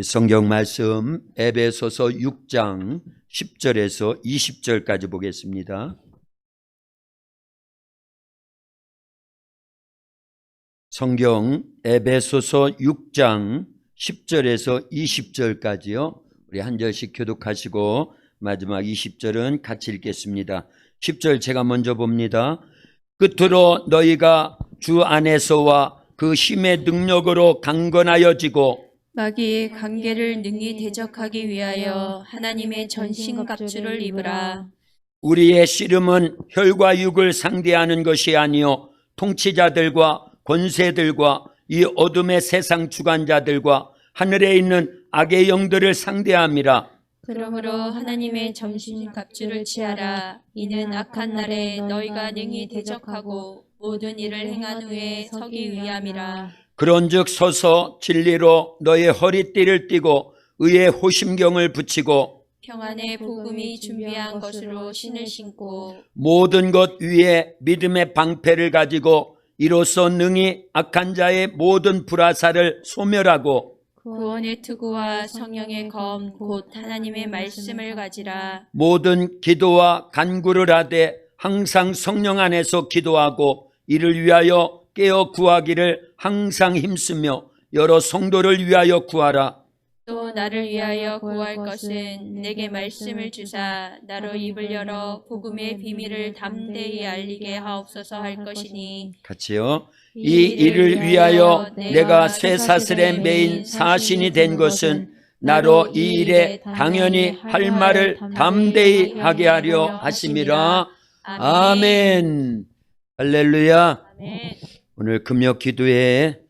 성경 말씀 에베소서 6장 10절에서 20절까지 보겠습니다. 성경 에베소서 6장 10절에서 20절까지요. 우리 한 절씩 교독하시고 마지막 20절은 같이 읽겠습니다. 10절 제가 먼저 봅니다. 끝으로 너희가 주 안에서와 그 힘의 능력으로 강건하여지고 마귀의 관계를 능히 대적하기 위하여 하나님의 전신갑주를 입으라. 우리의 씨름은 혈과 육을 상대하는 것이 아니요 통치자들과 권세들과 이 어둠의 세상 주관자들과 하늘에 있는 악의 영들을 상대함이라. 그러므로 하나님의 전신갑주를 취하라. 이는 악한 날에 너희가 능히 대적하고 모든 일을 행한 후에 서기 위함이라. 그런즉 서서 진리로 너의 허리띠를 띠고 의의 호심경을 붙이고 평안의 복음이 준비한 것으로 신을 신고 모든 것 위에 믿음의 방패를 가지고 이로써 능히 악한 자의 모든 불화살을 소멸하고 구원의 투구와 성령의 검 곧 하나님의 말씀을 가지라. 모든 기도와 간구를 하되 항상 성령 안에서 기도하고 이를 위하여 깨어 구하기를 항상 힘쓰며 여러 성도를 위하여 구하라. 또 나를 위하여 구할 것은 내게 말씀을 주사 나로 입을 열어 복음의 비밀을 담대히 알리게 하옵소서 할 것이니 같이요. 이 일을 위하여 내가 쇠사슬에 매인 사신이 된 것은 나로 이 일에 당연히 할 말을 담대히 하게 하려 하심이라. 아멘. 할렐루야. 아멘. 오늘 금요 기도회에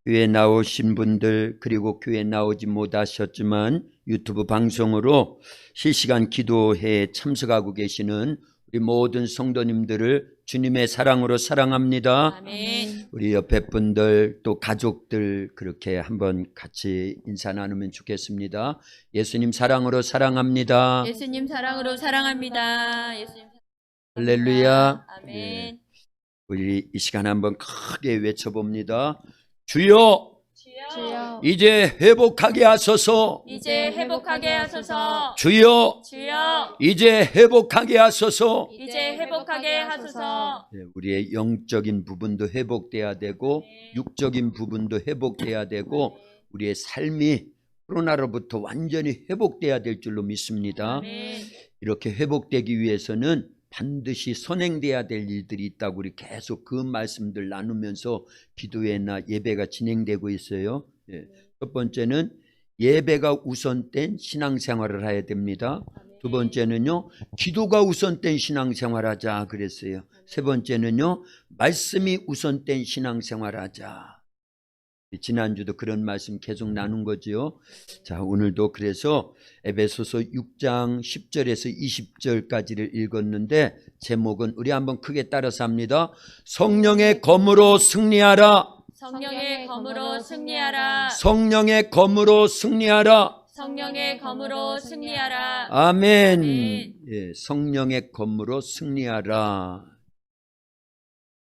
교회 나오신 분들 그리고 교회 나오지 못하셨지만 유튜브 방송으로 실시간 기도회에 참석하고 계시는 우리 모든 성도님들을 주님의 사랑으로 사랑합니다. 아멘. 우리 옆에 분들 또 가족들 그렇게 한번 같이 인사 나누면 좋겠습니다. 예수님 사랑으로 사랑합니다. 예수님 사랑으로 사랑합니다. 예수님 할렐루야. 아멘. 예. 우리 이 시간 한번 크게 외쳐봅니다. 주여, 주여 이제 회복하게 하소서. 이제 회복하게 하소서. 주여, 주여 이제 회복하게 하소서. 이제 회복하게 하소서. 네, 우리의 영적인 부분도 회복돼야 되고 육적인 부분도 회복돼야 되고 우리의 삶이 코로나로부터 완전히 회복돼야 될 줄로 믿습니다. 아멘. 이렇게 회복되기 위해서는 반드시 선행돼야 될 일들이 있다고 우리 계속 그 말씀들 나누면서 기도회나 예배가 진행되고 있어요. 예. 첫 번째는 예배가 우선된 신앙생활을 해야 됩니다. 두 번째는요, 기도가 우선된 신앙생활하자 그랬어요. 세 번째는요, 말씀이 우선된 신앙생활하자. 지난주도 그런 말씀 계속 나눈 거죠. 자, 오늘도 그래서 에베소서 6장 10절에서 20절까지를 읽었는데 제목은 우리 한번 크게 따라서 합니다. 성령의 검으로 승리하라. 성령의 검으로 승리하라. 성령의 검으로 승리하라. 성령의 검으로 승리하라. 아멘. 아멘. 예, 성령의 검으로 승리하라.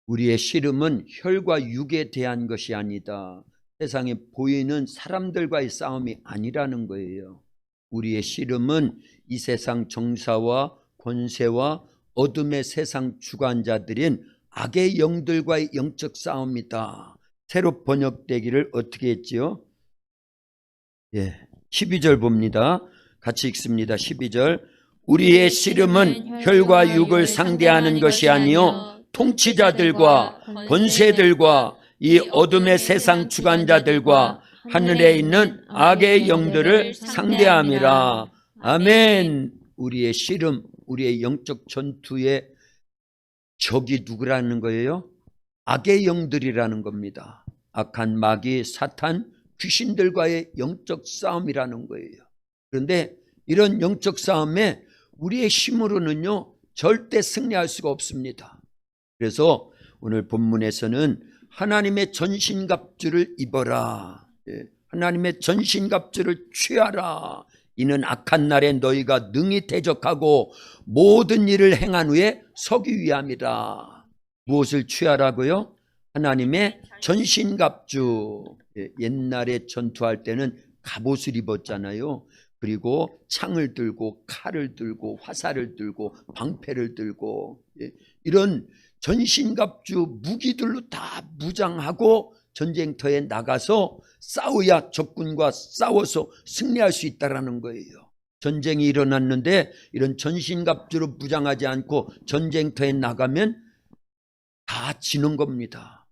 우리의 씨름은 혈과 육에 대한 것이 아니다. 세상에 보이는 사람들과의 싸움이 아니라는 거예요. 우리의 씨름은 이 세상 정사와 권세와 어둠의 세상 주관자들인 악의 영들과의 영적 싸움이다. 새로 번역되기를 어떻게 했지요? 예, 12절 봅니다. 같이 읽습니다. 12절. 우리의 씨름은 혈과 육을 상대하는 것이 아니요 통치자들과 권세들과 이 어둠의 세상 주관자들과 하늘에 있는 악의 영들을 상대함이라. 아멘. 우리의 씨름, 우리의 영적 전투의 적이 누구라는 거예요? 악의 영들이라는 겁니다. 악한 마귀, 사탄, 귀신들과의 영적 싸움이라는 거예요. 그런데 이런 영적 싸움에 우리의 힘으로는요 절대 승리할 수가 없습니다. 그래서 오늘 본문에서는 하나님의 전신갑주를 입어라. 하나님의 전신갑주를 취하라. 이는 악한 날에 너희가 능히 대적하고 모든 일을 행한 후에 서기 위함이라. 무엇을 취하라고요? 하나님의 전신갑주. 옛날에 전투할 때는 갑옷을 입었잖아요. 그리고 창을 들고 칼을 들고 화살을 들고 방패를 들고 이런 전신갑주 무기들로 다 무장하고 전쟁터에 나가서 싸워야 적군과 싸워서 승리할 수 있다는 거예요. 전쟁이 일어났는데 이런 전신갑주로 무장하지 않고 전쟁터에 나가면 다 지는 겁니다.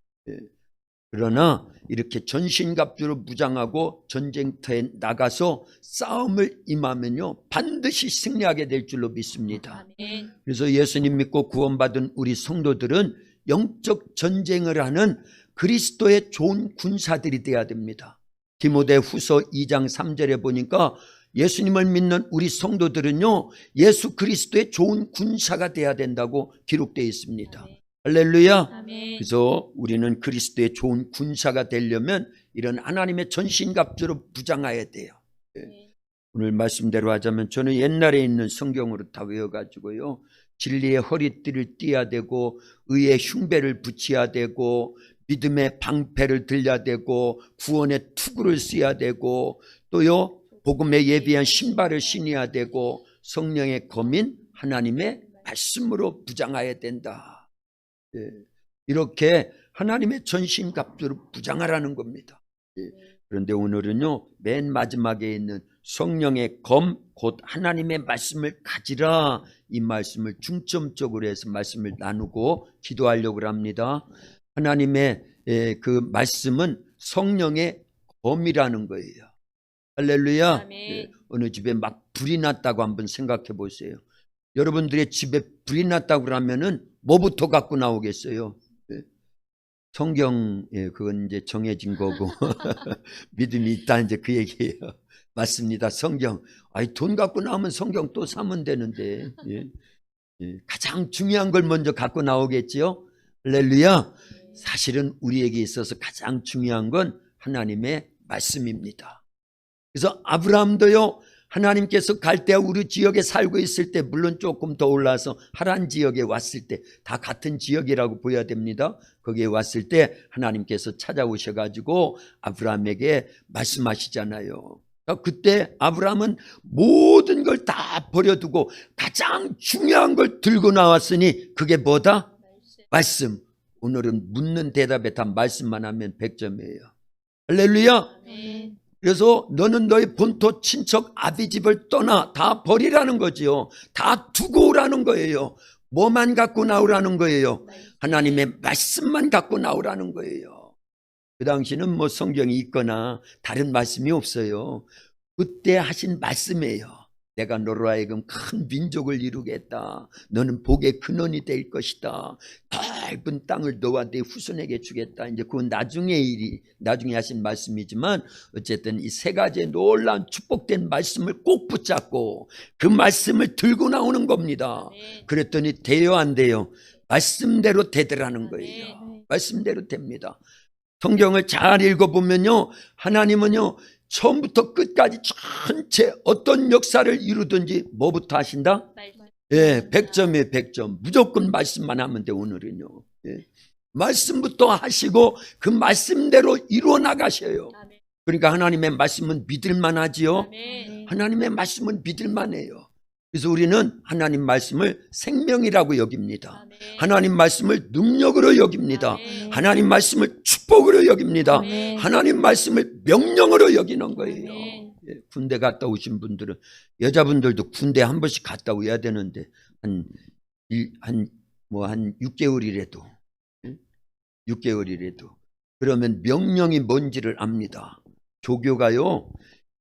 그러나 이렇게 전신갑주로 무장하고 전쟁터에 나가서 싸움을 임하면요 반드시 승리하게 될 줄로 믿습니다. 아멘. 그래서 예수님 믿고 구원받은 우리 성도들은 영적 전쟁을 하는 그리스도의 좋은 군사들이 되어야 됩니다. 디모데후서 2장 3절에 보니까 예수님을 믿는 우리 성도들은요 예수 그리스도의 좋은 군사가 되어야 된다고 기록되어 있습니다. 아멘. 할렐루야. 아멘. 그래서 우리는 그리스도의 좋은 군사가 되려면 이런 하나님의 전신갑주로 무장해야 돼요. 오늘 말씀대로 하자면 저는 옛날에 있는 성경으로 다 외워가지고요 진리의 허리띠를 띠어야 되고 의의 흉배를 붙여야 되고 믿음의 방패를 들여야 되고 구원의 투구를 써야 되고 또요 복음에 예비한 신발을 신어야 되고 성령의 검인 하나님의 말씀으로 무장해야 된다. 이렇게 하나님의 전신갑주로 무장하라는 겁니다. 그런데 오늘은요 맨 마지막에 있는 성령의 검 곧 하나님의 말씀을 가지라 이 말씀을 중점적으로 해서 말씀을 나누고 기도하려고 합니다. 하나님의 그 말씀은 성령의 검이라는 거예요. 할렐루야. 아멘. 어느 집에 막 불이 났다고 한번 생각해 보세요. 여러분들의 집에 불이 났다고 그러면은 뭐부터 갖고 나오겠어요? 성경, 그건 이제 정해진 거고 믿음이 있다 이제 그 얘기예요. 맞습니다. 성경. 아니 돈 갖고 나오면 성경 또 사면 되는데 가장 중요한 걸 먼저 갖고 나오겠지요. 할렐루야. 사실은 우리에게 있어서 가장 중요한 건 하나님의 말씀입니다. 그래서 아브라함도요 하나님께서 갈대아 우르 지역에 살고 있을 때 물론 조금 더 올라서 하란 지역에 왔을 때 다 같은 지역이라고 보여야 됩니다. 거기에 왔을 때 하나님께서 찾아오셔가지고 아브라함에게 말씀하시잖아요. 그때 아브라함은 모든 걸 다 버려두고 가장 중요한 걸 들고 나왔으니 그게 뭐다? 말씀. 오늘은 묻는 대답에 다 말씀만 하면 100점이에요. 할렐루야. 아멘. 그래서 너는 너의 본토 친척 아비 집을 떠나 다 버리라는 거지요. 다 두고 오라는 거예요. 뭐만 갖고 나오라는 거예요? 하나님의 말씀만 갖고 나오라는 거예요. 그 당시는 뭐 성경이 있거나 다른 말씀이 없어요. 그때 하신 말씀이에요. 내가 너로 하여금 큰 민족을 이루겠다. 너는 복의 근원이 될 것이다. 넓은 땅을 너와 네 후손에게 주겠다. 이제 그건 나중에 하신 말씀이지만 어쨌든 이 세 가지의 놀라운 축복된 말씀을 꼭 붙잡고 그 말씀을 들고 나오는 겁니다. 그랬더니 돼요 안 돼요? 말씀대로 되더라는 거예요. 말씀대로 됩니다. 성경을 잘 읽어보면요 하나님은요 처음부터 끝까지 전체 어떤 역사를 이루든지 뭐부터 하신다? 예, 100점이에요. 100점. 무조건 말씀만 하면 돼. 오늘은요 말씀부터 하시고 그 말씀대로 이루어 나가셔요. 그러니까 하나님의 말씀은 믿을만 하지요. 하나님의 말씀은 믿을만 해요. 그래서 우리는 하나님 말씀을 생명이라고 여깁니다. 하나님 말씀을 능력으로 여깁니다. 하나님 말씀을 축복으로 여깁니다. 하나님 말씀을 명령으로 여기는 거예요. 군대 갔다 오신 분들은 여자분들도 군대 한 번씩 갔다 오야 되는데 한 6개월이라도 6개월이라도 그러면 명령이 뭔지를 압니다. 조교가요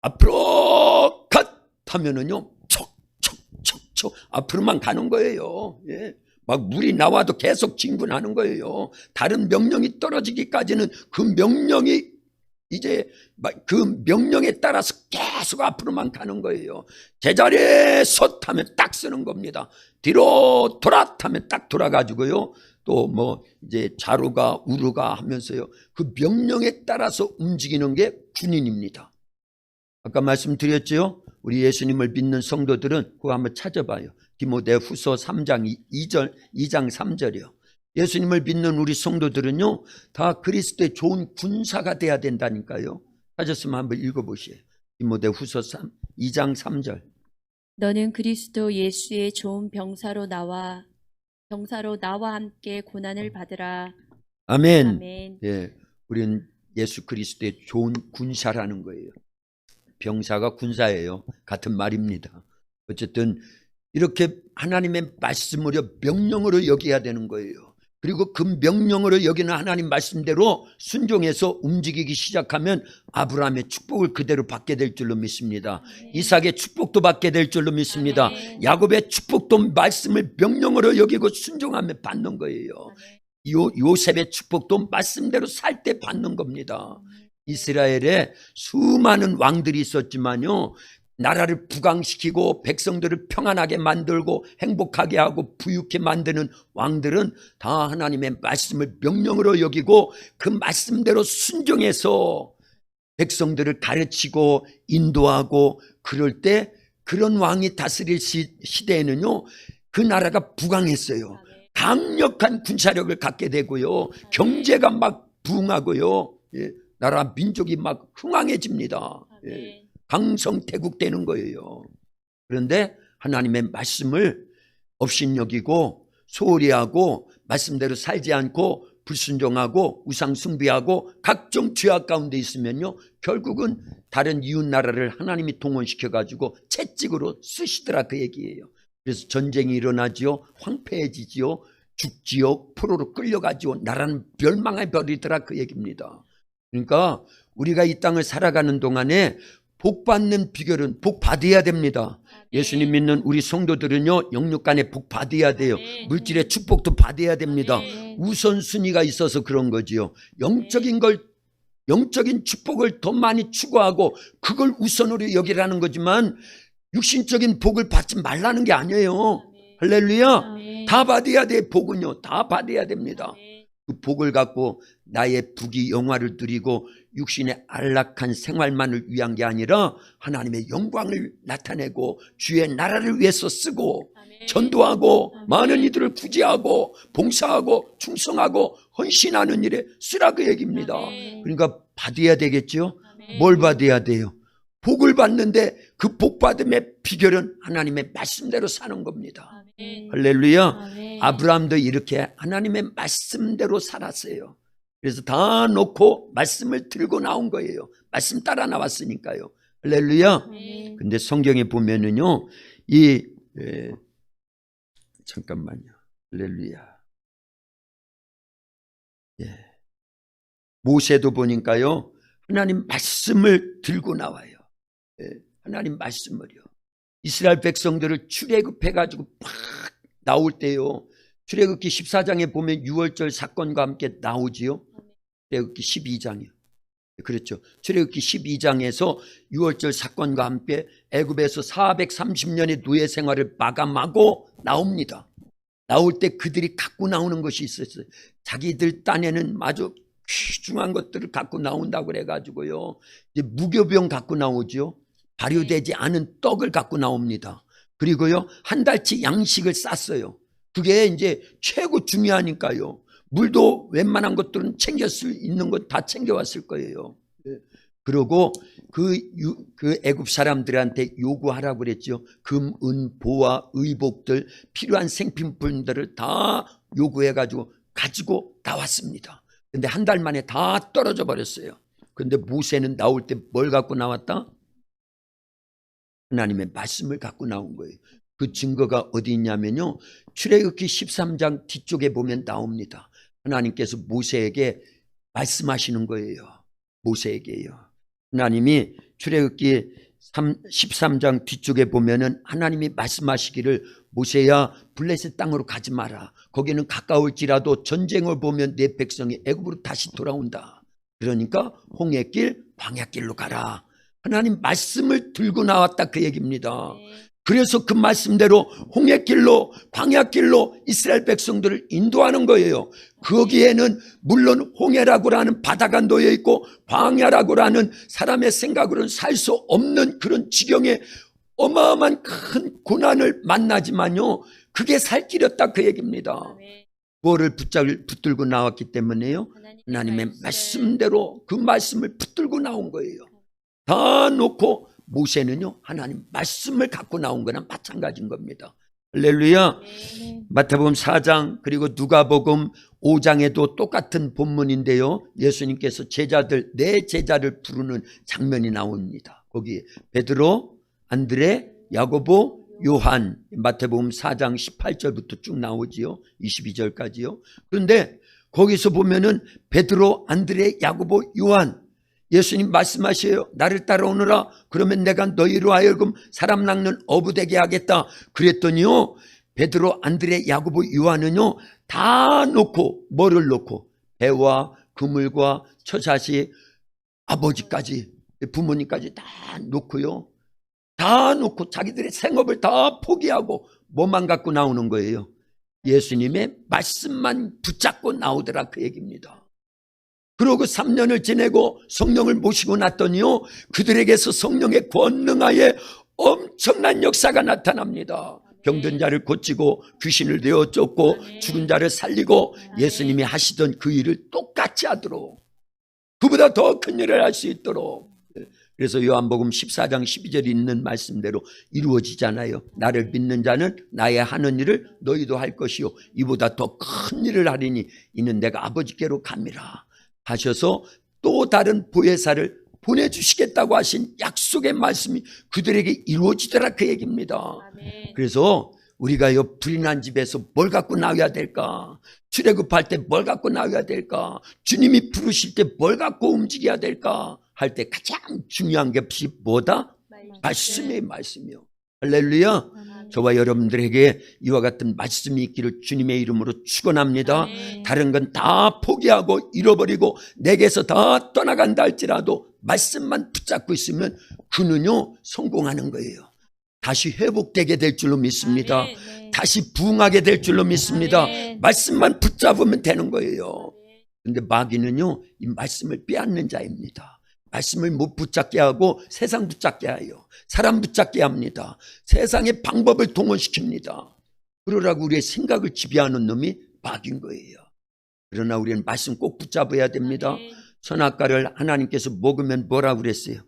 앞으로 갓 하면은요 앞으로만 가는 거예요. 막 물이 나와도 계속 진군하는 거예요. 다른 명령이 떨어지기까지는 그 명령이 이제 그 명령에 따라서 계속 앞으로만 가는 거예요. 제자리에 섰하면 딱 쓰는 겁니다. 뒤로 돌아타면 딱 돌아가지고요. 또 뭐 이제 좌루가 우루가 하면서요. 그 명령에 따라서 움직이는 게 군인입니다. 아까 말씀드렸죠. 우리 예수님을 믿는 성도들은 그거 한번 찾아봐요. 디모데후서 3장 2장 3절이요. 예수님을 믿는 우리 성도들은요 다 그리스도의 좋은 군사가 돼야 된다니까요. 찾았으면 한번 읽어보세요. 디모데후서 2장 3절. 너는 그리스도 예수의 좋은 병사로 나와 함께 고난을 받으라. 아멘. 아멘. 예, 우리는 예수 그리스도의 좋은 군사라는 거예요. 병사가 군사예요. 같은 말입니다. 어쨌든 이렇게 하나님의 말씀으로 명령으로 여겨야 되는 거예요. 그리고 그 명령으로 여기는 하나님 말씀대로 순종해서 움직이기 시작하면 아브라함의 축복을 그대로 받게 될 줄로 믿습니다. 이삭의 축복도 받게 될 줄로 믿습니다. 야곱의 축복도 말씀을 명령으로 여기고 순종하며 받는 거예요. 요셉의 축복도 말씀대로 살 때 받는 겁니다. 이스라엘에 수많은 왕들이 있었지만요, 나라를 부강시키고 백성들을 평안하게 만들고 행복하게 하고 부유케 만드는 왕들은 다 하나님의 말씀을 명령으로 여기고 그 말씀대로 순종해서 백성들을 가르치고 인도하고, 그럴 때 그런 왕이 다스릴 시대에는요, 그 나라가 부강했어요. 강력한 군사력을 갖게 되고요, 경제가 막 부흥하고요, 예, 나라 민족이 막 흥왕해집니다. 예, 강성태국되는 거예요. 그런데 하나님의 말씀을 업신여기고 소홀히 하고 말씀대로 살지 않고 불순종하고 우상 숭배하고 각종 죄악 가운데 있으면요, 결국은 다른 이웃 나라를 하나님이 동원시켜 가지고 채찍으로 쓰시더라, 그 얘기예요. 그래서 전쟁이 일어나지요, 황폐해지지요, 죽지요, 포로로 끌려가지요, 나라는 멸망해 버리더라, 그 얘기입니다. 그러니까 우리가 이 땅을 살아가는 동안에 복 받는 비결은 복 받아야 됩니다. 예수님 믿는 우리 성도들은요, 영육간에 복 받아야 돼요. 물질의 축복도 받아야 됩니다. 우선순위가 있어서 그런 거지요. 영적인 축복을 더 많이 추구하고 그걸 우선으로 여기라는 거지만 육신적인 복을 받지 말라는 게 아니에요. 할렐루야. 다 받아야 돼. 복은요, 다 받아야 됩니다. 그 복을 갖고 나의 부귀 영화를 누리고 육신의 안락한 생활만을 위한 게 아니라 하나님의 영광을 나타내고 주의 나라를 위해서 쓰고 전도하고 많은 이들을 구제하고 봉사하고 충성하고 헌신하는 일에 쓰라, 그 얘기입니다. 그러니까 받아야 되겠죠. 뭘 받아야 돼요? 복을 받는데 그 복 받음의 비결은 하나님의 말씀대로 사는 겁니다. 할렐루야. 아브라함도 이렇게 하나님의 말씀대로 살았어요. 그래서 다 놓고 말씀을 들고 나온 거예요. 말씀 따라 나왔으니까요. 할렐루야. 근데 성경에 보면은요, 잠깐만요. 할렐루야. 예. 모세도 보니까요, 하나님 말씀을 들고 나와요. 예. 하나님 말씀을요. 이스라엘 백성들을 출애굽해가지고 막 나올 때요, 출애굽기 14장에 보면 유월절 사건과 함께 나오지요. 출애굽기 12장이요. 그렇죠. 출애굽기 12장에서 유월절 사건과 함께 애굽에서 430년의 노예 생활을 마감하고 나옵니다. 나올 때 그들이 갖고 나오는 것이 있었어요. 자기들 딴에는 아주 귀중한 것들을 갖고 나온다고 그래가지고요, 이제 무교병 갖고 나오죠. 발효되지 않은 떡을 갖고 나옵니다. 그리고요, 한 달치 양식을 쌌어요. 그게 이제 최고 중요하니까요. 물도 웬만한 것들은 챙길 수 있는 것 다 챙겨왔을 거예요. 그리고 그 애굽 사람들한테 요구하라고 그랬죠. 금, 은, 보화, 의복들, 필요한 생필품들을 다 요구해가지고 가지고 나왔습니다. 근데 한 달 만에 다 떨어져 버렸어요. 근데 모세는 나올 때 뭘 갖고 나왔다? 하나님의 말씀을 갖고 나온 거예요. 그 증거가 어디 있냐면요, 출애굽기 13장 뒤쪽에 보면 나옵니다. 하나님께서 모세에게 말씀하시는 거예요. 모세에게요. 하나님이 출애굽기 13장 뒤쪽에 보면은 하나님이 말씀하시기를, 모세야, 블레셋 땅으로 가지 마라. 거기는 가까울지라도 전쟁을 보면 내 백성이 애굽으로 다시 돌아온다. 그러니까 홍해길, 광야길로 가라. 하나님 말씀을 들고 나왔다, 그 얘기입니다. 그래서 그 말씀대로 홍해길로, 광야길로 이스라엘 백성들을 인도하는 거예요. 거기에는 물론 홍해라고 하는 바다가 놓여 있고 광야라고 하는 사람의 생각으로는 살 수 없는 그런 지경에 어마어마한 큰 고난을 만나지만요, 그게 살 길이었다, 그 얘기입니다. 뭐를 붙들고 나왔기 때문에요? 하나님의 말씀대로 그 말씀을 붙들고 나온 거예요. 다 놓고 모세는요 하나님 말씀을 갖고 나온 거나 마찬가지인 겁니다. 할렐루야. 마태복음 4장 그리고 누가복음 5장에도 똑같은 본문인데요, 예수님께서 제자들 네 제자를 부르는 장면이 나옵니다. 거기 베드로, 안드레, 야고보, 요한, 마태복음 4장 18절부터 쭉 나오지요. 22절까지요. 그런데 거기서 보면은 베드로, 안드레, 야고보, 요한, 예수님 말씀하셔요. 나를 따라오너라. 그러면 내가 너희로 하여금 사람 낚는 어부 되게 하겠다. 그랬더니요, 베드로, 안드레, 야고보, 요한은요 다 놓고, 뭐를 놓고? 배와 그물과 처자식, 아버지까지, 부모님까지 다 놓고요, 다 놓고 자기들의 생업을 다 포기하고 뭐만 갖고 나오는 거예요? 예수님의 말씀만 붙잡고 나오더라, 그 얘기입니다. 그러고 3년을 지내고 성령을 모시고 났더니요, 그들에게서 성령의 권능하에 엄청난 역사가 나타납니다. 병든 자를 고치고 귀신을 내어 쫓고 죽은 자를 살리고 예수님이 하시던 그 일을 똑같이 하도록, 그보다 더 큰 일을 할 수 있도록. 그래서 요한복음 14장 12절에 있는 말씀대로 이루어지잖아요. 나를 믿는 자는 나의 하는 일을 너희도 할 것이요 이보다 더 큰 일을 하리니 이는 내가 아버지께로 감이라 하셔서 또 다른 보혜사를 보내주시겠다고 하신 약속의 말씀이 그들에게 이루어지더라, 그 얘기입니다. 그래서 우리가요, 불이 난 집에서 뭘 갖고 나와야 될까? 출애굽할 때 뭘 갖고 나와야 될까? 주님이 부르실 때 뭘 갖고 움직여야 될까? 할 때 가장 중요한 게 뭐다? 말씀의 말씀이요. 할렐루야. 저와 여러분들에게 이와 같은 말씀이 있기를 주님의 이름으로 축원합니다. 다른 건 다 포기하고 잃어버리고 내게서 다 떠나간다 할지라도 말씀만 붙잡고 있으면 그는요 성공하는 거예요. 다시 회복되게 될 줄로 믿습니다. 다시 부흥하게 될 줄로 믿습니다. 말씀만 붙잡으면 되는 거예요. 그런데 마귀는요 이 말씀을 빼앗는 자입니다. 말씀을 못 붙잡게 하고 세상 붙잡게 하여 사람 붙잡게 합니다. 세상의 방법을 동원시킵니다. 그러라고 우리의 생각을 지배하는 놈이 마귀인 거예요. 그러나 우리는 말씀 꼭 붙잡아야 됩니다. 선악과를 하나님께서 먹으면 뭐라고 그랬어요?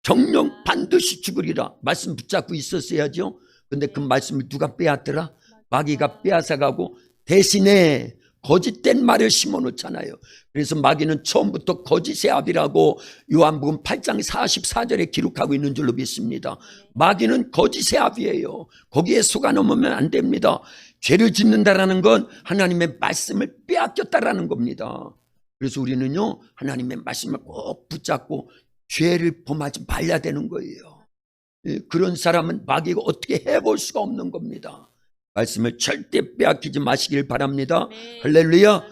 정령 반드시 죽으리라. 말씀 붙잡고 있었어야죠. 근데 그 말씀을 누가 빼앗더라? 마귀가 빼앗아가고 대신에 거짓된 말을 심어놓잖아요. 그래서 마귀는 처음부터 거짓의 아비라고 요한복음 8장 44절에 기록하고 있는 줄로 믿습니다. 마귀는 거짓의 아비예요. 거기에 속아넘으면 안 됩니다. 죄를 짓는다라는 건 하나님의 말씀을 빼앗겼다라는 겁니다. 그래서 우리는요 하나님의 말씀을 꼭 붙잡고 죄를 범하지 말아야 되는 거예요. 그런 사람은 마귀가 어떻게 해볼 수가 없는 겁니다. 말씀을 절대 빼앗기지 마시길 바랍니다. 할렐루야.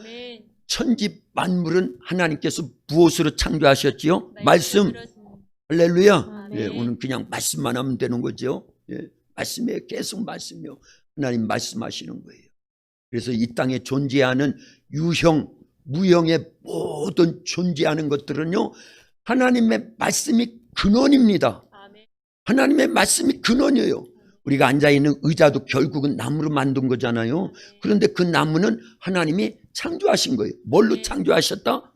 천지 만물은 하나님께서 무엇으로 창조하셨지요? 말씀. 할렐루야. 오늘 그냥 말씀만 하면 되는 거죠. 말씀에 계속 말씀이요. 하나님 말씀하시는 거예요. 그래서 이 땅에 존재하는 유형, 무형의 모든 존재하는 것들은요 하나님의 말씀이 근원입니다. 하나님의 말씀이 근원이에요. 우리가 앉아있는 의자도 결국은 나무로 만든 거잖아요. 그런데 그 나무는 하나님이 창조하신 거예요. 뭘로 창조하셨다?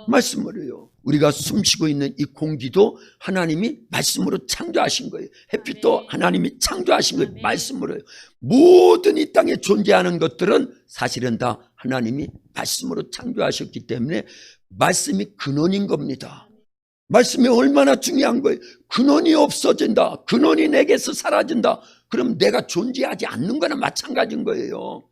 말씀으로요. 우리가 숨쉬고 있는 이 공기도 하나님이 말씀으로 창조하신 거예요. 햇빛도 하나님이 창조하신 거예요. 말씀으로요. 모든 이 땅에 존재하는 것들은 사실은 다 하나님이 말씀으로 창조하셨기 때문에 말씀이 근원인 겁니다. 말씀이 얼마나 중요한 거예요. 근원이 없어진다, 근원이 내게서 사라진다, 그럼 내가 존재하지 않는 거나 마찬가지인 거예요.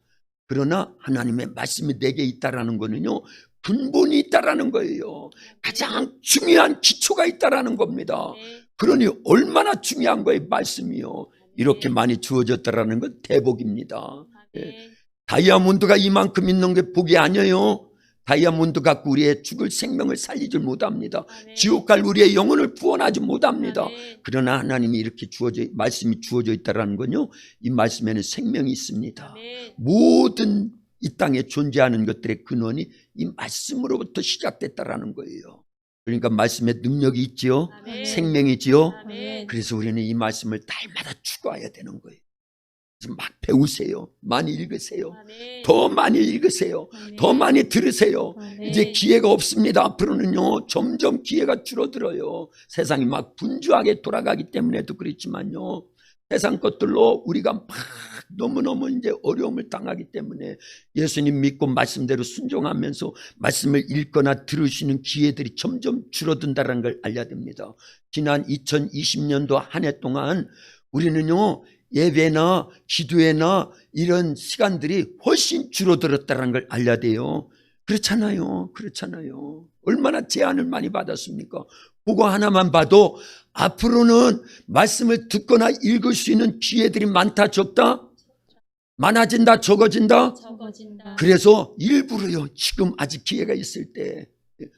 그러나 하나님의 말씀이 내게 있다라는 거는요 근본이 있다라는 거예요. 가장 중요한 기초가 있다라는 겁니다. 그러니 얼마나 중요한 거예요. 말씀이요. 이렇게 많이 주어졌다라는 건 대복입니다. 다이아몬드가 이만큼 있는 게 복이 아니에요. 다이아몬드 갖고 우리의 죽을 생명을 살리지 못합니다. 지옥 갈 우리의 영혼을 구원하지 못합니다. 그러나 하나님이 이렇게 말씀이 주어져 있다는 건요 이 말씀에는 생명이 있습니다. 모든 이 땅에 존재하는 것들의 근원이 이 말씀으로부터 시작됐다라는 거예요. 그러니까 말씀에 능력이 있지요. 생명이지요. 그래서 우리는 이 말씀을 날마다 추구해야 되는 거예요. 막 배우세요. 많이 읽으세요. 아멘. 더 많이 읽으세요. 아멘. 더 많이 들으세요. 아멘. 이제 기회가 없습니다. 앞으로는요, 점점 기회가 줄어들어요. 세상이 막 분주하게 돌아가기 때문에도 그렇지만요, 세상 것들로 우리가 막 너무너무 이제 어려움을 당하기 때문에 예수님 믿고 말씀대로 순종하면서 말씀을 읽거나 들으시는 기회들이 점점 줄어든다는 걸 알려야 됩니다. 지난 2020년도 한 해 동안 우리는요, 예배나 기도회나 이런 시간들이 훨씬 줄어들었다는 걸 알려야 돼요. 그렇잖아요. 얼마나 제한을 많이 받았습니까? 그거 하나만 봐도 앞으로는 말씀을 듣거나 읽을 수 있는 기회들이 많다, 적다? 많아진다, 적어진다? 적어진다. 그래서 일부러요, 지금 아직 기회가 있을 때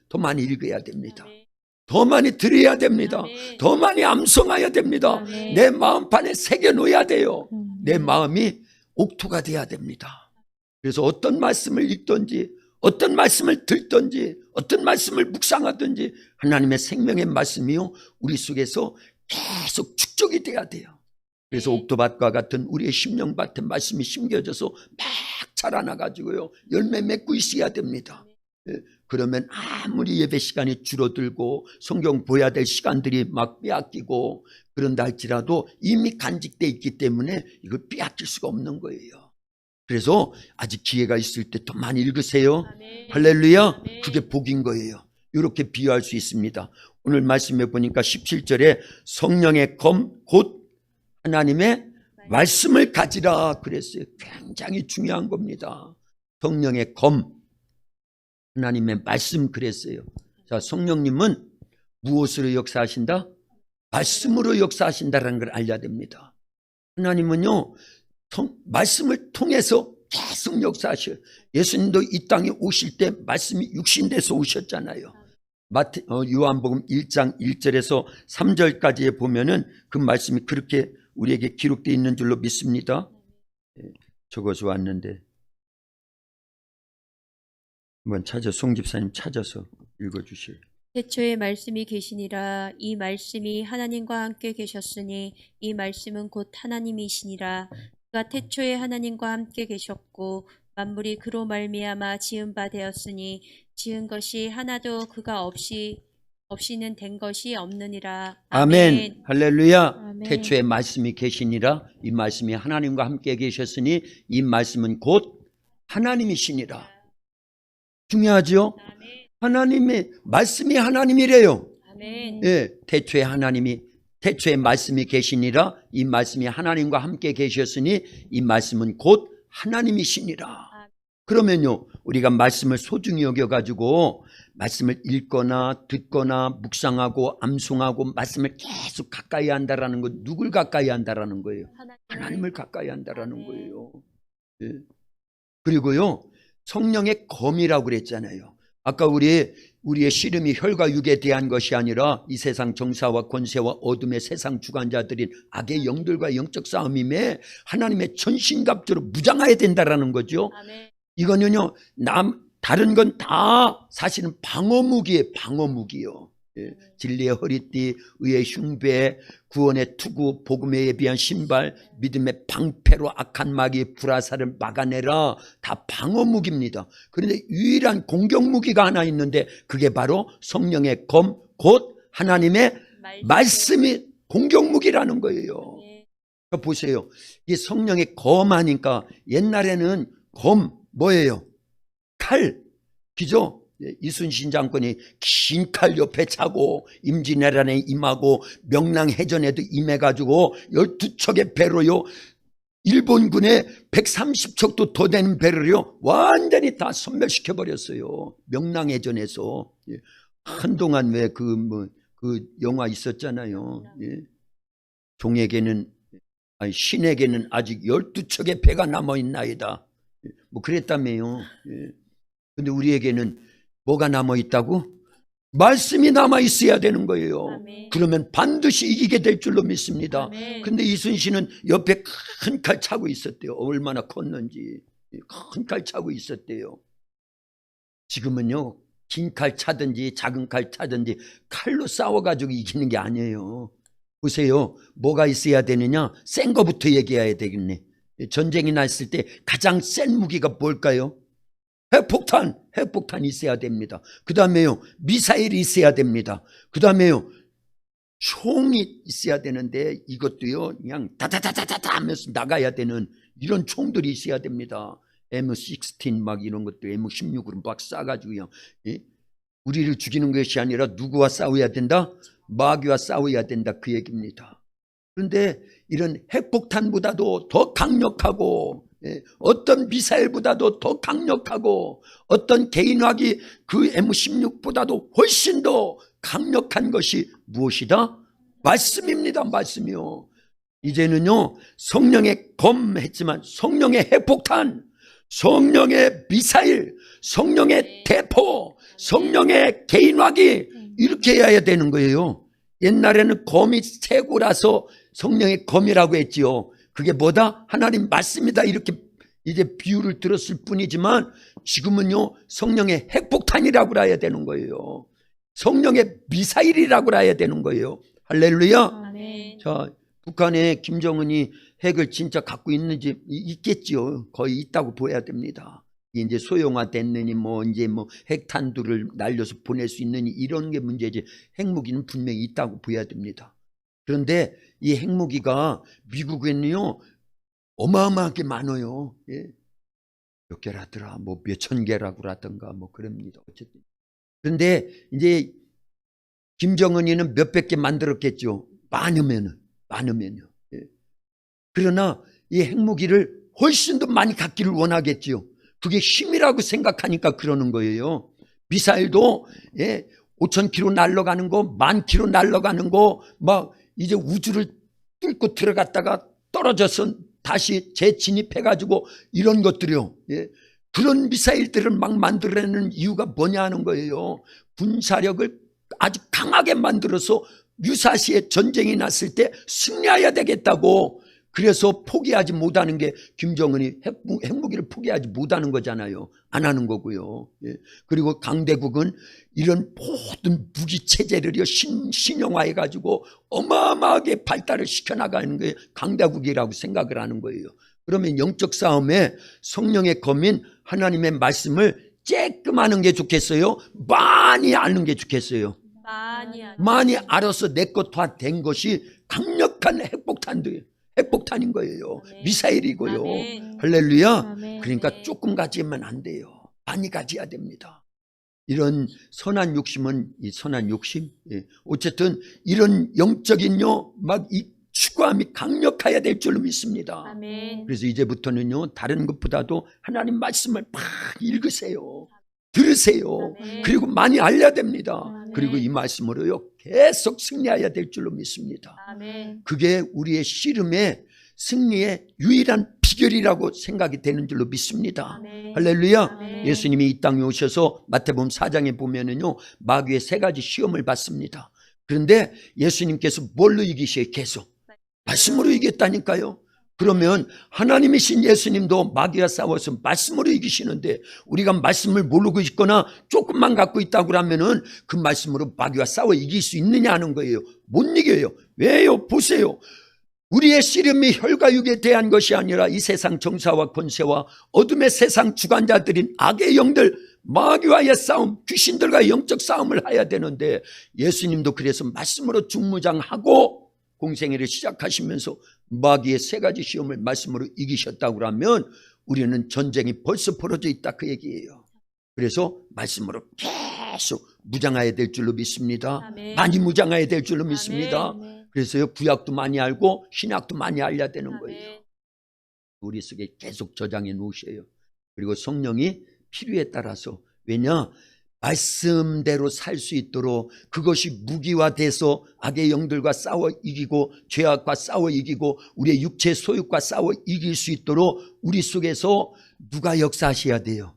더 많이 읽어야 됩니다. 아멘. 더 많이 들어야 됩니다. 아멘. 더 많이 암송해야 됩니다. 아멘. 내 마음판에 새겨놓아야 돼요. 내 마음이 옥토가 돼야 됩니다. 그래서 어떤 말씀을 읽든지, 어떤 말씀을 듣든지, 어떤 말씀을 묵상하든지 하나님의 생명의 말씀이요, 우리 속에서 계속 축적이 돼야 돼요. 그래서 옥토밭과 같은 우리의 심령밭에 말씀이 심겨져서 막 자라나가지고요, 열매 맺고 있어야 됩니다. 그러면 아무리 예배 시간이 줄어들고 성경 보아야 될 시간들이 막 빼앗기고 그런다 할지라도 이미 간직되어 있기 때문에 이걸 빼앗길 수가 없는 거예요. 그래서 아직 기회가 있을 때 더 많이 읽으세요. 아멘. 할렐루야. 아멘. 그게 복인 거예요. 이렇게 비유할 수 있습니다. 오늘 말씀해 보니까 17절에 성령의 검 곧 하나님의 말씀을 가지라 그랬어요. 굉장히 중요한 겁니다. 성령의 검, 하나님의 말씀 그랬어요. 자, 성령님은 무엇으로 역사하신다? 말씀으로 역사하신다는 걸 알려야 됩니다. 하나님은요, 말씀을 통해서 계속 역사하셔요. 예수님도 이 땅에 오실 때 말씀이 육신돼서 오셨잖아요. 요한복음 1장 1절에서 3절까지에 보면은 그 말씀이 그렇게 우리에게 기록되어 있는 줄로 믿습니다. 적어서 왔는데 한번 송 집사님 찾아서 읽어주세요. 태초에 말씀이 계시니라. 이 말씀이 하나님과 함께 계셨으니 이 말씀은 곧 하나님이시니라. 그가 태초에 하나님과 함께 계셨고 만물이 그로 말미암아 지은 바 되었으니 지은 것이 하나도 그가 없이는 된 것이 없느니라. 아멘. 할렐루야. 아멘. 태초에 말씀이 계시니라. 이 말씀이 하나님과 함께 계셨으니 이 말씀은 곧 하나님이시니라. 중요하죠? 아멘. 하나님의 말씀이 하나님이래요. 아멘. 예, 태초에 말씀이 계시니라. 이 말씀이 하나님과 함께 계셨으니 이 말씀은 곧 하나님이시니라. 그러면요, 우리가 말씀을 소중히 여겨가지고 말씀을 읽거나 듣거나 묵상하고 암송하고 말씀을 계속 가까이 한다라는 건 누굴 가까이 한다라는 거예요? 하나님을 가까이 한다라는 거예요. 예. 그리고요, 성령의 검이라고 그랬잖아요. 아까 우리의 씨름이 혈과 육에 대한 것이 아니라 이 세상 정사와 권세와 어둠의 세상 주관자들인 악의 영들과 영적 싸움임에 하나님의 전신갑주로 무장해야 된다라는 거죠. 아멘. 이거는요, 다른 건 다 사실은 방어무기예요. 방어무기요. 예. 진리의 허리띠, 의의 흉배, 구원의 투구, 복음에 예비한 신발, 믿음의 방패로 악한 마귀의 불화살을 막아내라. 다 방어무기입니다. 그런데 유일한 공격무기가 하나 있는데 그게 바로 성령의 검, 곧 하나님의 말씀이 공격무기라는 거예요. 그러니까 보세요. 이 성령의 검하니까 옛날에는 검 뭐예요? 칼, 그죠? 이순신 장군이 긴 칼 옆에 차고 임진왜란에 임하고 명랑해전에도 임해가지고 12척의 배로요, 일본군의 130척도 더 되는 배를요 완전히 다 섬멸시켜버렸어요. 명랑해전에서. 한동안 왜 그 영화 있었잖아요. 종에게는, 아니 신에게는 아직 12척의 배가 남아있나이다. 뭐 그랬다며요. 근데 우리에게는 뭐가 남아있다고? 말씀이 남아있어야 되는 거예요. 아멘. 그러면 반드시 이기게 될 줄로 믿습니다. 아멘. 근데 이순신은 옆에 큰 칼 차고 있었대요. 얼마나 컸는지. 큰 칼 차고 있었대요. 지금은요, 긴 칼 차든지 작은 칼 차든지 칼로 싸워가지고 이기는 게 아니에요. 보세요. 뭐가 있어야 되느냐? 센 거부터 얘기해야 되겠네. 전쟁이 났을 때 가장 센 무기가 뭘까요? 핵폭탄이 있어야 됩니다. 그 다음에요, 미사일이 있어야 됩니다. 그 다음에요, 총이 있어야 되는데 이것도요, 그냥 다다다다다 하면서 나가야 되는 이런 총들이 있어야 됩니다. M16 막 이런 것도 M16으로 막 쏴가지고요. 예? 우리를 죽이는 것이 아니라 누구와 싸워야 된다? 마귀와 싸워야 된다, 그 얘기입니다. 그런데 이런 핵폭탄보다도 더 강력하고, 어떤 미사일보다도 더 강력하고, 어떤 개인화기 그 M16보다도 훨씬 더 강력한 것이 무엇이다? 말씀입니다. 말씀이요. 이제는요, 성령의 검 했지만 성령의 핵폭탄, 성령의 미사일, 성령의 대포, 성령의 개인화기, 이렇게 해야 되는 거예요. 옛날에는 검이 최고라서 성령의 검이라고 했지요. 그게 뭐다? 하나님 말씀이다, 이렇게 이제 비유를 들었을 뿐이지만 지금은요, 성령의 핵폭탄이라고 해야 되는 거예요. 성령의 미사일이라고 해야 되는 거예요. 할렐루야. 아멘. 자, 북한에 김정은이 핵을 진짜 갖고 있는지 있겠지요. 거의 있다고 보여야 됩니다. 이제 소형화됐느니 이제 핵탄두를 날려서 보낼 수 있느니 이런 게 문제지, 핵무기는 분명히 있다고 보여야 됩니다. 그런데 이 핵무기가 미국에는요, 어마어마하게 많아요. 예. 몇 개라더라, 몇천 개라고 라든가 그럽니다. 어쨌든. 그런데 이제 김정은이는 몇백 개 만들었겠죠. 많으면요. 예. 그러나 이 핵무기를 훨씬 더 많이 갖기를 원하겠지요. 그게 힘이라고 생각하니까 그러는 거예요. 미사일도 5,000km 날아가는 거, 10,000km 날아가는 거, 이제 우주를 뚫고 들어갔다가 떨어져서 다시 재진입해가지고 이런 것들이요. 그런 미사일들을 막 만들어내는 이유가 뭐냐 하는 거예요. 군사력을 아주 강하게 만들어서 유사시에 전쟁이 났을 때 승리해야 되겠다고. 그래서 포기하지 못하는 게 김정은이 핵무기를 포기하지 못하는 거잖아요. 안 하는 거고요. 그리고 강대국은 이런 모든 무기 체제를 신형화해가지고 어마어마하게 발달을 시켜나가는 게 강대국이라고 생각을 하는 거예요. 그러면 영적 싸움에 성령의 검인 하나님의 말씀을 쬐끔 하는 게 좋겠어요? 많이 아는 게 좋겠어요? 많이 알아서 내 것 다 된 것이 강력한 핵폭탄인 거예요. 아멘. 미사일이고요. 아멘. 할렐루야. 아멘. 그러니까 조금 가지면 안 돼요. 많이 가져야 됩니다. 이런 선한 욕심은 이 선한 욕심. 어쨌든 이런 영적인요, 이 추구함이 강력해야 될 줄로 믿습니다. 아멘. 그래서 이제부터는요, 다른 것보다도 하나님 말씀을 막 읽으세요. 들으세요. 아멘. 그리고 많이 알려야 됩니다. 아멘. 그리고 이 말씀으로요, 계속 승리해야 될 줄로 믿습니다. 아멘. 그게 우리의 씨름의 승리의 유일한 비결이라고 생각이 되는 줄로 믿습니다. 아멘. 할렐루야. 아멘. 예수님이 이 땅에 오셔서 마태복음 4장에 보면은요, 마귀의 3가지 시험을 받습니다. 그런데 예수님께서 뭘로 이기셔요? 계속 말씀으로 이겼다니까요. 그러면 하나님이신 예수님도 마귀와 싸워서 말씀으로 이기시는데, 우리가 말씀을 모르고 있거나 조금만 갖고 있다고 하면은 그 말씀으로 마귀와 싸워 이길 수 있느냐 하는 거예요. 못 이겨요. 왜요? 보세요. 우리의 씨름이 혈과 육에 대한 것이 아니라 이 세상 정사와 권세와 어둠의 세상 주관자들인 악의 영들, 마귀와의 싸움, 귀신들과의 영적 싸움을 해야 되는데, 예수님도 그래서 말씀으로 중무장하고 공생애를 시작하시면서 마귀의 3가지 시험을 말씀으로 이기셨다고 하면 우리는 전쟁이 벌써 벌어져 있다, 그 얘기예요. 그래서 말씀으로 계속 무장해야 될 줄로 믿습니다. 아멘. 많이 무장해야 될 줄로 믿습니다. 아멘. 그래서요, 구약도 많이 알고 신약도 많이 알려야 되는 거예요. 아멘. 우리 속에 계속 저장해 놓으셔요. 그리고 성령이 필요에 따라서, 왜냐? 말씀대로 살 수 있도록 그것이 무기화돼서 악의 영들과 싸워 이기고 죄악과 싸워 이기고 우리의 육체 소욕과 싸워 이길 수 있도록 우리 속에서 누가 역사하셔야 돼요?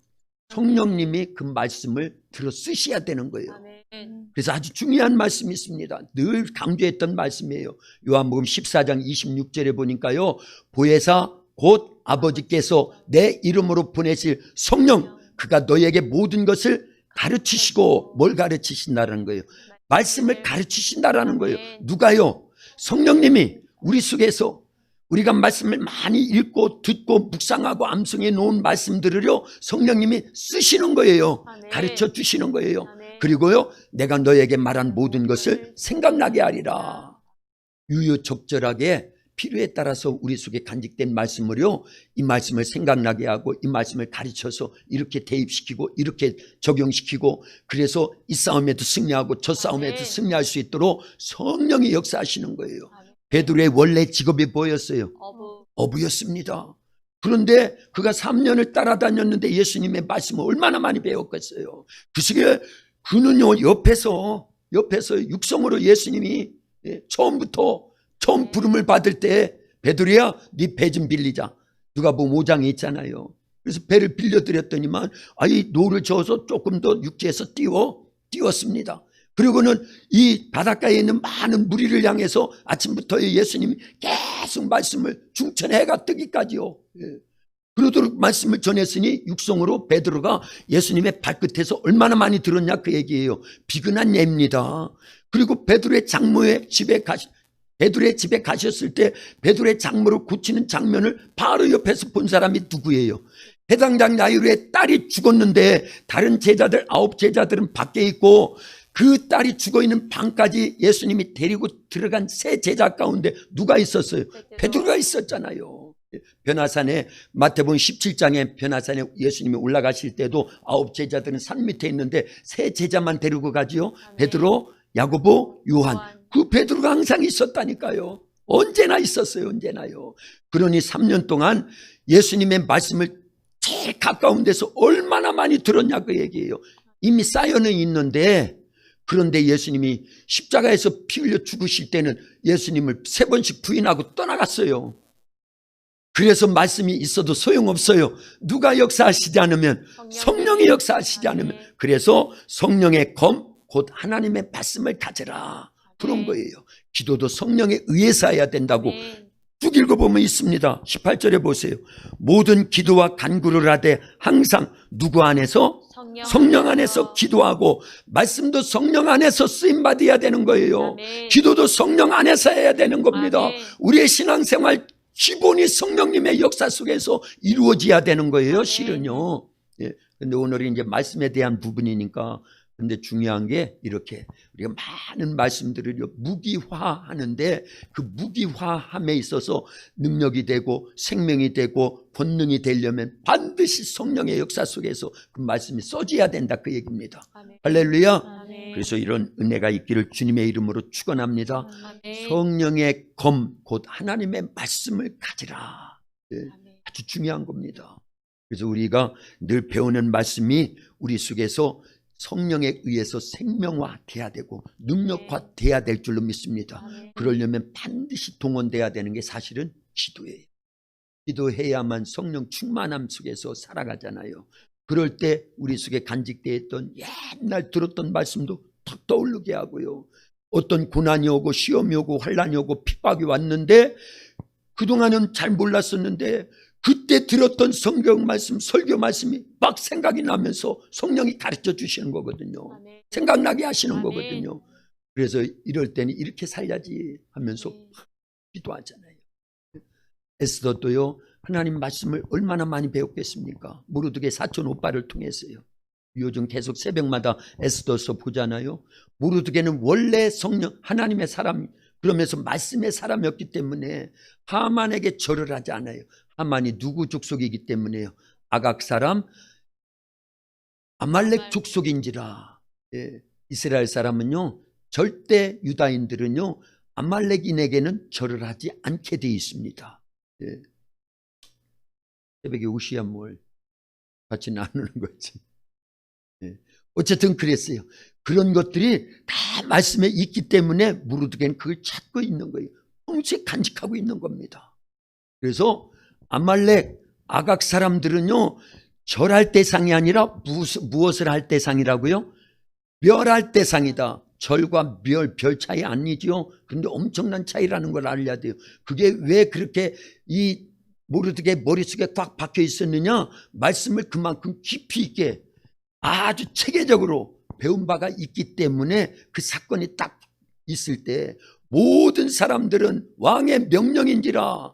성령님이 그 말씀을 들어 쓰셔야 되는 거예요. 아멘. 그래서 아주 중요한 말씀이 있습니다. 늘 강조했던 말씀이에요. 요한복음 14장 26절에 보니까요, 보혜사 곧 아버지께서 내 이름으로 보내실 성령, 그가 너에게 모든 것을 가르치시고, 뭘 가르치신다는 거예요? 말씀을 가르치신다라는 거예요. 누가요? 성령님이 우리 속에서 우리가 말씀을 많이 읽고 듣고 묵상하고 암송해 놓은 말씀들을요 성령님이 쓰시는 거예요. 아멘. 가르쳐 주시는 거예요. 아멘. 그리고요 내가 너에게 말한 모든 것을 생각나게 하리라. 유유적절하게 필요에 따라서 우리 속에 간직된 말씀을요 이 말씀을 생각나게 하고 이 말씀을 가르쳐서 이렇게 대입시키고 이렇게 적용시키고 그래서 이 싸움에도 승리하고 저 싸움에도 아멘. 승리할 수 있도록 성령이 역사하시는 거예요. 아멘. 베드로의 원래 직업이 뭐였어요? 어부였습니다. 그런데 그가 3년을 따라다녔는데 예수님의 말씀을 얼마나 많이 배웠겠어요. 그 시기에 그는요 옆에서 육성으로 예수님이 처음 부름을 받을 때 베드로야 네 배 좀 빌리자. 누가복음 5장에 있잖아요. 그래서 배를 빌려드렸더니만 이 노를 저어서 조금 더 육지에서 띄웠습니다. 그리고는 이 바닷가에 있는 많은 무리를 향해서 아침부터 예수님이 계속 말씀을 중천해가 뜨기까지요. 그러도록 말씀을 전했으니 육성으로 베드로가 예수님의 발끝에서 얼마나 많이 들었냐 그 얘기예요. 비근한 예입니다. 그리고 베드로의 집에 가셨을 때 베드로의 장모를 고치는 장면을 바로 옆에서 본 사람이 누구예요? 해당장 야이로의 딸이 죽었는데 다른 제자들 9제자들은 밖에 있고 그 딸이 죽어있는 방까지 예수님이 데리고 들어간 세 제자 가운데 누가 있었어요? 베드로가 있었잖아요. 변화산에 마태복음 17장에 변화산에 예수님이 올라가실 때도 9제자들은 산 밑에 있는데 세 제자만 데리고 가지요. 베드로, 야고보, 요한. 그 베드로가 항상 있었다니까요. 언제나 있었어요. 언제나요. 그러니 3년 동안 예수님의 말씀을 제일 가까운 데서 얼마나 많이 들었냐 그 얘기예요. 이미 쌓여는 있는데 그런데 예수님이 십자가에서 피 흘려 죽으실 때는 예수님을 3번씩 부인하고 떠나갔어요. 그래서 말씀이 있어도 소용없어요. 누가 역사하시지 않으면 성령이 역사하시지 않으면 그래서 성령의 검 곧 하나님의 말씀을 가져라 그런 거예요. 기도도 성령에 의해서 해야 된다고 쭉 읽어보면 있습니다. 18절에 보세요. 모든 기도와 간구를 하되 항상 누구 안에서? 성령 안에서 기도하고 말씀도 성령 안에서 쓰임받아야 되는 거예요. 아멘. 기도도 성령 안에서 해야 되는 겁니다. 아멘. 우리의 신앙생활 기본이 성령님의 역사 속에서 이루어져야 되는 거예요. 아멘. 실은요. 근데 오늘은 이제 말씀에 대한 부분이니까 근데 중요한 게 이렇게 우리가 많은 말씀들을 무기화하는데 그 무기화함에 있어서 능력이 되고 생명이 되고 권능이 되려면 반드시 성령의 역사 속에서 그 말씀이 써져야 된다 그 얘기입니다. 아멘. 할렐루야. 아멘. 그래서 이런 은혜가 있기를 주님의 이름으로 축원합니다. 아멘. 성령의 검 곧 하나님의 말씀을 가지라. 아멘. 아주 중요한 겁니다. 그래서 우리가 늘 배우는 말씀이 우리 속에서 성령에 의해서 생명화돼야 되고 능력화돼야 될 줄로 믿습니다. 아멘. 그러려면 반드시 동원돼야 되는 게 사실은 기도예요. 기도해야만 성령 충만함 속에서 살아가잖아요. 그럴 때 우리 속에 간직되어 있던 옛날 들었던 말씀도 탁 떠오르게 하고요. 어떤 고난이 오고 시험이 오고 환난이 오고 핍박이 왔는데 그동안은 잘 몰랐었는데 그때 들었던 성경 말씀, 설교 말씀이 막 생각이 나면서 성령이 가르쳐 주시는 거거든요. 아멘. 생각나게 하시는 아멘. 거거든요. 그래서 이럴 때는 이렇게 살야지 하면서 기도하잖아요. 에스더도요, 하나님 말씀을 얼마나 많이 배웠겠습니까? 모르드게 사촌 오빠를 통해서요. 요즘 계속 새벽마다 에스더서 보잖아요. 모르드게는 원래 성령, 하나님의 사람, 그러면서 말씀의 사람이었기 때문에 하만에게 절을 하지 않아요. 하만이 누구 족속이기 때문에요? 아각 사람 아말렉 족속인지라. 이스라엘 사람은요 절대 유다인들은요 아말렉인에게는 절을 하지 않게 되어 있습니다. 새벽에 우시야 뭘 같이 나누는 거지. 어쨌든 그랬어요. 그런 것들이 다 말씀에 있기 때문에 모르드게는 그걸 찾고 있는 거예요. 동시에 간직하고 있는 겁니다. 그래서 아말렉 아각 사람들은요 절할 대상이 아니라 무엇을 할 대상이라고요? 멸할 대상이다. 절과 멸, 별 차이 아니죠. 그런데 엄청난 차이라는 걸 알아야 돼요. 그게 왜 그렇게 이 모르드게 머릿속에 꽉 박혀 있었느냐? 말씀을 그만큼 깊이 있게 아주 체계적으로 배운 바가 있기 때문에 그 사건이 딱 있을 때 모든 사람들은 왕의 명령인지라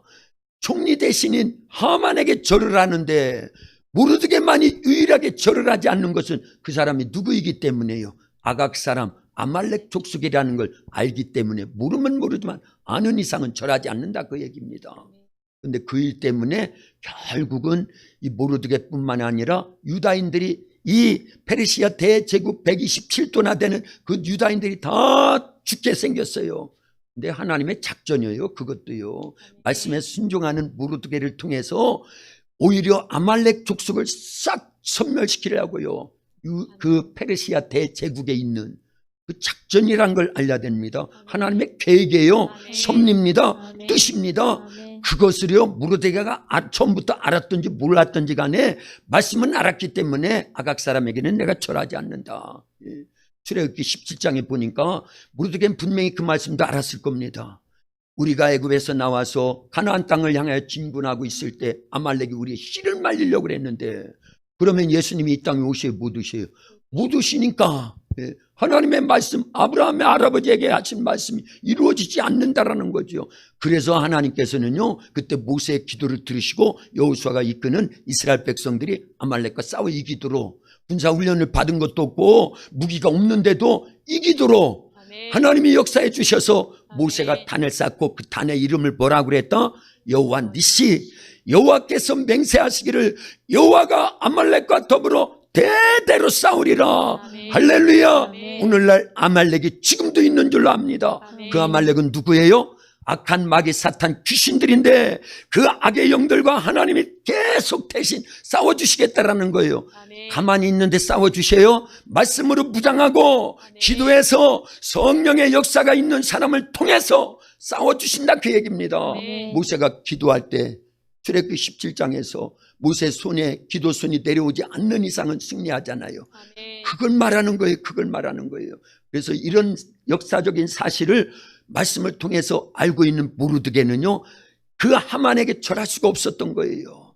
총리 대신인 하만에게 절을 하는데 모르드게만이 유일하게 절을 하지 않는 것은 그 사람이 누구이기 때문에요. 아각 사람 아말렉 족속이라는 걸 알기 때문에, 모르면 모르지만 아는 이상은 절하지 않는다 그 얘기입니다. 그런데 그 일 때문에 결국은 이 모르드게뿐만 아니라 유다인들이, 이 페르시아 대제국 127도나 되는 그 유다인들이 다 죽게 생겼어요. 근데 하나님의 작전이에요. 그것도요. 말씀에 순종하는 모르드게를 통해서 오히려 아말렉 족속을 싹 섬멸시키려고요. 그 페르시아 대제국에 있는 그 작전이란 걸 알려야 됩니다. 하나님의 계획이에요. 섭리입니다. 뜻입니다. 그것을요, 모르드게가 처음부터 알았든지 몰랐든지 간에 말씀은 알았기 때문에 아각 사람에게는 내가 절하지 않는다. 출애굽기 17장에 보니까 모르드게는 분명히 그 말씀도 알았을 겁니다. 우리가 애굽에서 나와서 가나안 땅을 향하여 진군하고 있을 때 아말렉이 우리의 씨를 말리려고 그랬는데, 그러면 예수님이 이 땅에 오셔요, 못 오셔요? 못 오시니까 하나님의 말씀, 아브라함의 할아버지에게 하신 말씀이 이루어지지 않는다라는 거죠. 그래서 하나님께서는요, 그때 모세의 기도를 들으시고 여호수아가 이끄는 이스라엘 백성들이 아말렉과 싸워 이기도록, 군사훈련을 받은 것도 없고 무기가 없는데도 이기도록 하나님이 역사해 주셔서 모세가 단을 쌓고 그 단의 이름을 뭐라고 그랬다? 여호와 니시, 여호와께서 맹세하시기를 여호와가 아말렉과 더불어 대대로 싸우리라. 할렐루야. 오늘날 아말렉이 지금도 있는 줄로 압니다. 그 아말렉은 누구예요? 악한 마귀 사탄 귀신들인데 그 악의 영들과 하나님이 계속 대신 싸워주시겠다라는 거예요. 가만히 있는데 싸워주세요. 말씀으로 무장하고 기도해서 성령의 역사가 있는 사람을 통해서 싸워주신다 그 얘기입니다. 모세가 기도할 때 출애굽기 17장에서 모세 손에 기도손이 내려오지 않는 이상은 승리하잖아요. 그걸 말하는 거예요. 그걸 말하는 거예요. 그래서 이런 역사적인 사실을 말씀을 통해서 알고 있는 모르드게는요, 그 하만에게 절할 수가 없었던 거예요.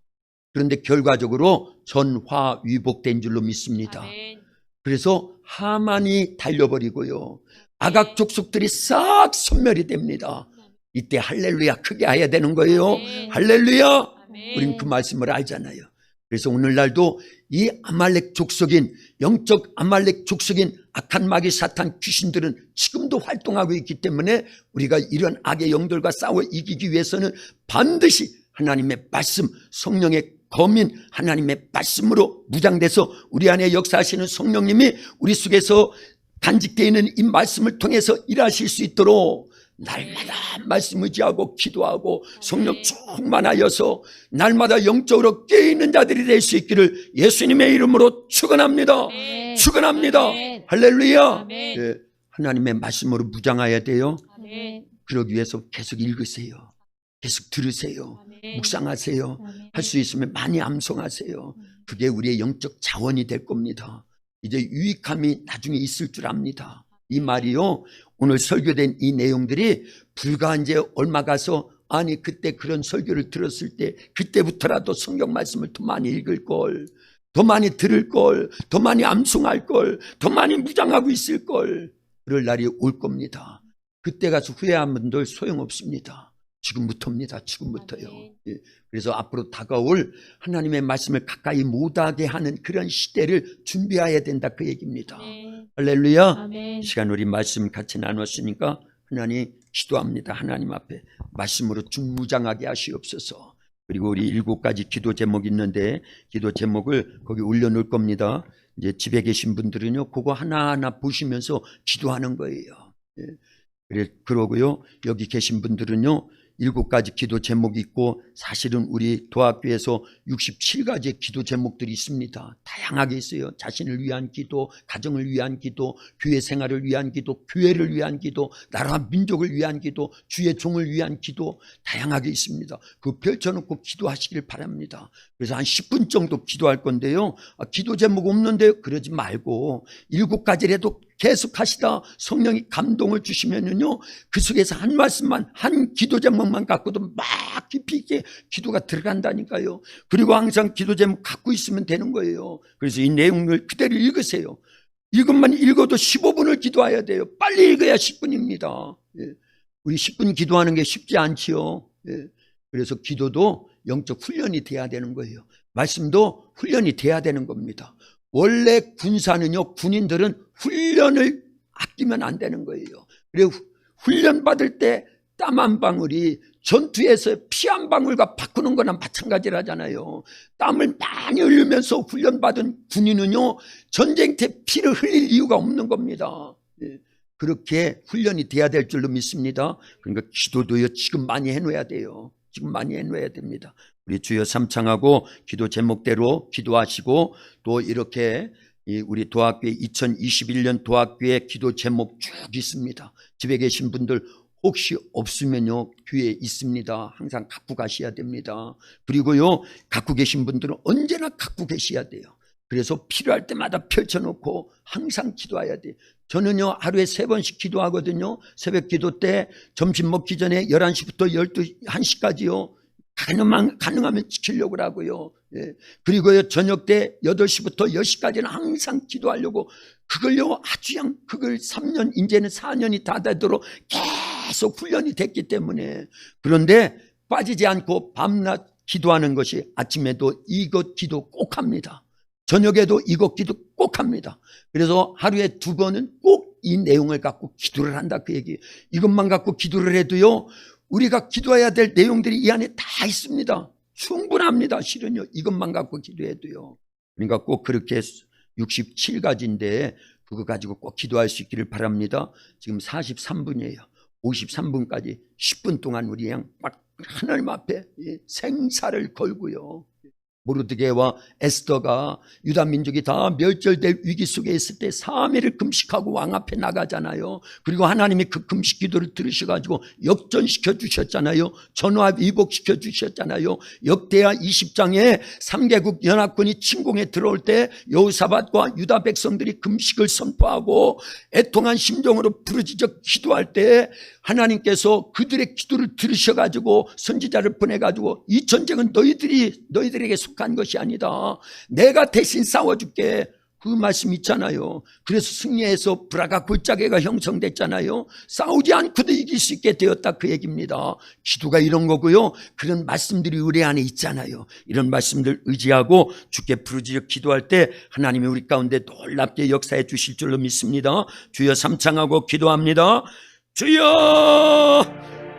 그런데 결과적으로 전화위복된 줄로 믿습니다. 그래서 하만이 달려버리고요, 아각 족속들이 싹 섬멸이 됩니다. 이때 할렐루야 크게 해야 되는 거예요. 할렐루야. 우린 그 말씀을 알잖아요. 그래서 오늘날도 이 아말렉 족속인, 영적 아말렉 족속인 악한 마귀 사탄 귀신들은 지금도 활동하고 있기 때문에 우리가 이런 악의 영들과 싸워 이기기 위해서는 반드시 하나님의 말씀, 성령의 검인 하나님의 말씀으로 무장돼서 우리 안에 역사하시는 성령님이 우리 속에서 간직되어 있는 이 말씀을 통해서 일하실 수 있도록 날마다 말씀 의지하고 기도하고 성령 충만하여서 날마다 영적으로 깨어있는 자들이 될 수 있기를 예수님의 이름으로 축원합니다. 축원합니다. 할렐루야. 예, 하나님의 말씀으로 무장해야 돼요. 그러기 위해서 계속 읽으세요. 계속 들으세요. 묵상하세요. 할 수 있으면 많이 암송하세요. 그게 우리의 영적 자원이 될 겁니다. 이제 유익함이 나중에 있을 줄 압니다. 이 말이요, 오늘 설교된 이 내용들이 불과 이제 얼마 가서, 아니 그때 그런 설교를 들었을 때 그때부터라도 성경 말씀을 더 많이 읽을 걸, 더 많이 들을 걸, 더 많이 암송할 걸, 더 많이 무장하고 있을 걸, 그럴 날이 올 겁니다. 그때 가서 후회하는 분들 소용없습니다. 지금부터입니다. 지금부터요. 예. 그래서 앞으로 다가올 하나님의 말씀을 가까이 못하게 하는 그런 시대를 준비해야 된다 그 얘기입니다. 할렐루야. 아멘. 시간 우리 말씀 같이 나눴으니까 하나님 기도합니다. 하나님 앞에 말씀으로 중무장하게 하시옵소서. 그리고 우리 7가지 기도 제목이 있는데 기도 제목을 거기 올려놓을 겁니다. 이제 집에 계신 분들은요, 그거 하나하나 보시면서 기도하는 거예요. 예. 그러고요, 여기 계신 분들은요, 7가지 기도 제목이 있고, 사실은 우리 도학교에서 67가지의 기도 제목들이 있습니다. 다양하게 있어요. 자신을 위한 기도, 가정을 위한 기도, 교회 생활을 위한 기도, 교회를 위한 기도, 나라 민족을 위한 기도, 주의 종을 위한 기도, 다양하게 있습니다. 그거 펼쳐놓고 기도하시길 바랍니다. 그래서 한 10분 정도 기도할 건데요, 기도 제목 없는데요, 그러지 말고 7가지라도 계속 하시다 성령이 감동을 주시면은요, 그 속에서 한 말씀만, 한 기도 제목만 갖고도 막 깊이 있게 기도가 들어간다니까요. 그리고 항상 기도 제목 갖고 있으면 되는 거예요. 그래서 이 내용을 그대로 읽으세요. 이것만 읽어도 15분을 기도해야 돼요. 빨리 읽어야 10분입니다. 예. 우리 10분 기도하는 게 쉽지 않지요. 예. 그래서 기도도 영적 훈련이 돼야 되는 거예요. 말씀도 훈련이 돼야 되는 겁니다. 원래 군사는요, 군인들은 훈련을 아끼면 안 되는 거예요. 그리고 훈련 받을 때 땀 한 방울이 전투에서 피 한 방울과 바꾸는 거나 마찬가지라잖아요. 땀을 많이 흘리면서 훈련받은 군인은요, 전쟁 때 피를 흘릴 이유가 없는 겁니다. 그렇게 훈련이 돼야 될 줄로 믿습니다. 그러니까 기도도요, 지금 많이 해놓아야 돼요. 지금 많이 해놓아야 됩니다. 우리 주여 삼창하고 기도 제목대로 기도하시고, 또 이렇게 우리 도학교에 2021년 도학교에 기도 제목 쭉 있습니다. 집에 계신 분들 혹시 없으면요, 교회에 있습니다. 항상 갖고 가셔야 됩니다. 그리고요, 갖고 계신 분들은 언제나 갖고 계셔야 돼요. 그래서 필요할 때마다 펼쳐놓고 항상 기도해야 돼요. 저는요, 하루에 3번씩 기도하거든요. 새벽 기도 때 점심 먹기 전에 11시부터 1시까지요. 가능하면 지키려고 하고요. 예. 그리고요, 저녁 때 8시부터 10시까지는 항상 기도하려고, 그걸요, 그걸 3년, 이제는 4년이 다 되도록 계속 훈련이 됐기 때문에. 그런데 빠지지 않고 밤낮 기도하는 것이, 아침에도 이것 기도 꼭 합니다. 저녁에도 이것 기도 꼭 합니다. 그래서 하루에 2번은 꼭 이 내용을 갖고 기도를 한다, 그 얘기예요. 이것만 갖고 기도를 해도요, 우리가 기도해야 될 내용들이 이 안에 다 있습니다. 충분합니다. 실은요, 이것만 갖고 기도해도요. 그러니까 꼭 그렇게 67가지인데 그거 가지고 꼭 기도할 수 있기를 바랍니다. 지금 43분이에요. 53분까지 10분 동안 우리 그냥 막 하나님 앞에 생사를 걸고요. 모르드게와 에스더가 유다 민족이 다 멸절될 위기 속에 있을 때 3일을 금식하고 왕 앞에 나가잖아요. 그리고 하나님이 그 금식 기도를 들으셔가지고 역전시켜 주셨잖아요. 전화 위복시켜 주셨잖아요. 역대하 20장에 3개국 연합군이 침공에 들어올 때 여호사밧과 유다 백성들이 금식을 선포하고 애통한 심정으로 부르짖어 기도할 때 하나님께서 그들의 기도를 들으셔가지고 선지자를 보내가지고, 이 전쟁은 너희들에게 속한 것이 아니다. 내가 대신 싸워줄게. 그 말씀 있잖아요. 그래서 승리해서 브라가 골짜기가 형성됐잖아요. 싸우지 않고도 이길 수 있게 되었다, 그 얘기입니다. 기도가 이런 거고요. 그런 말씀들이 우리 안에 있잖아요. 이런 말씀들 의지하고 주께 부르짖어 기도할 때 하나님이 우리 가운데 놀랍게 역사해 주실 줄로 믿습니다. 주여 삼창하고 기도합니다. 주여,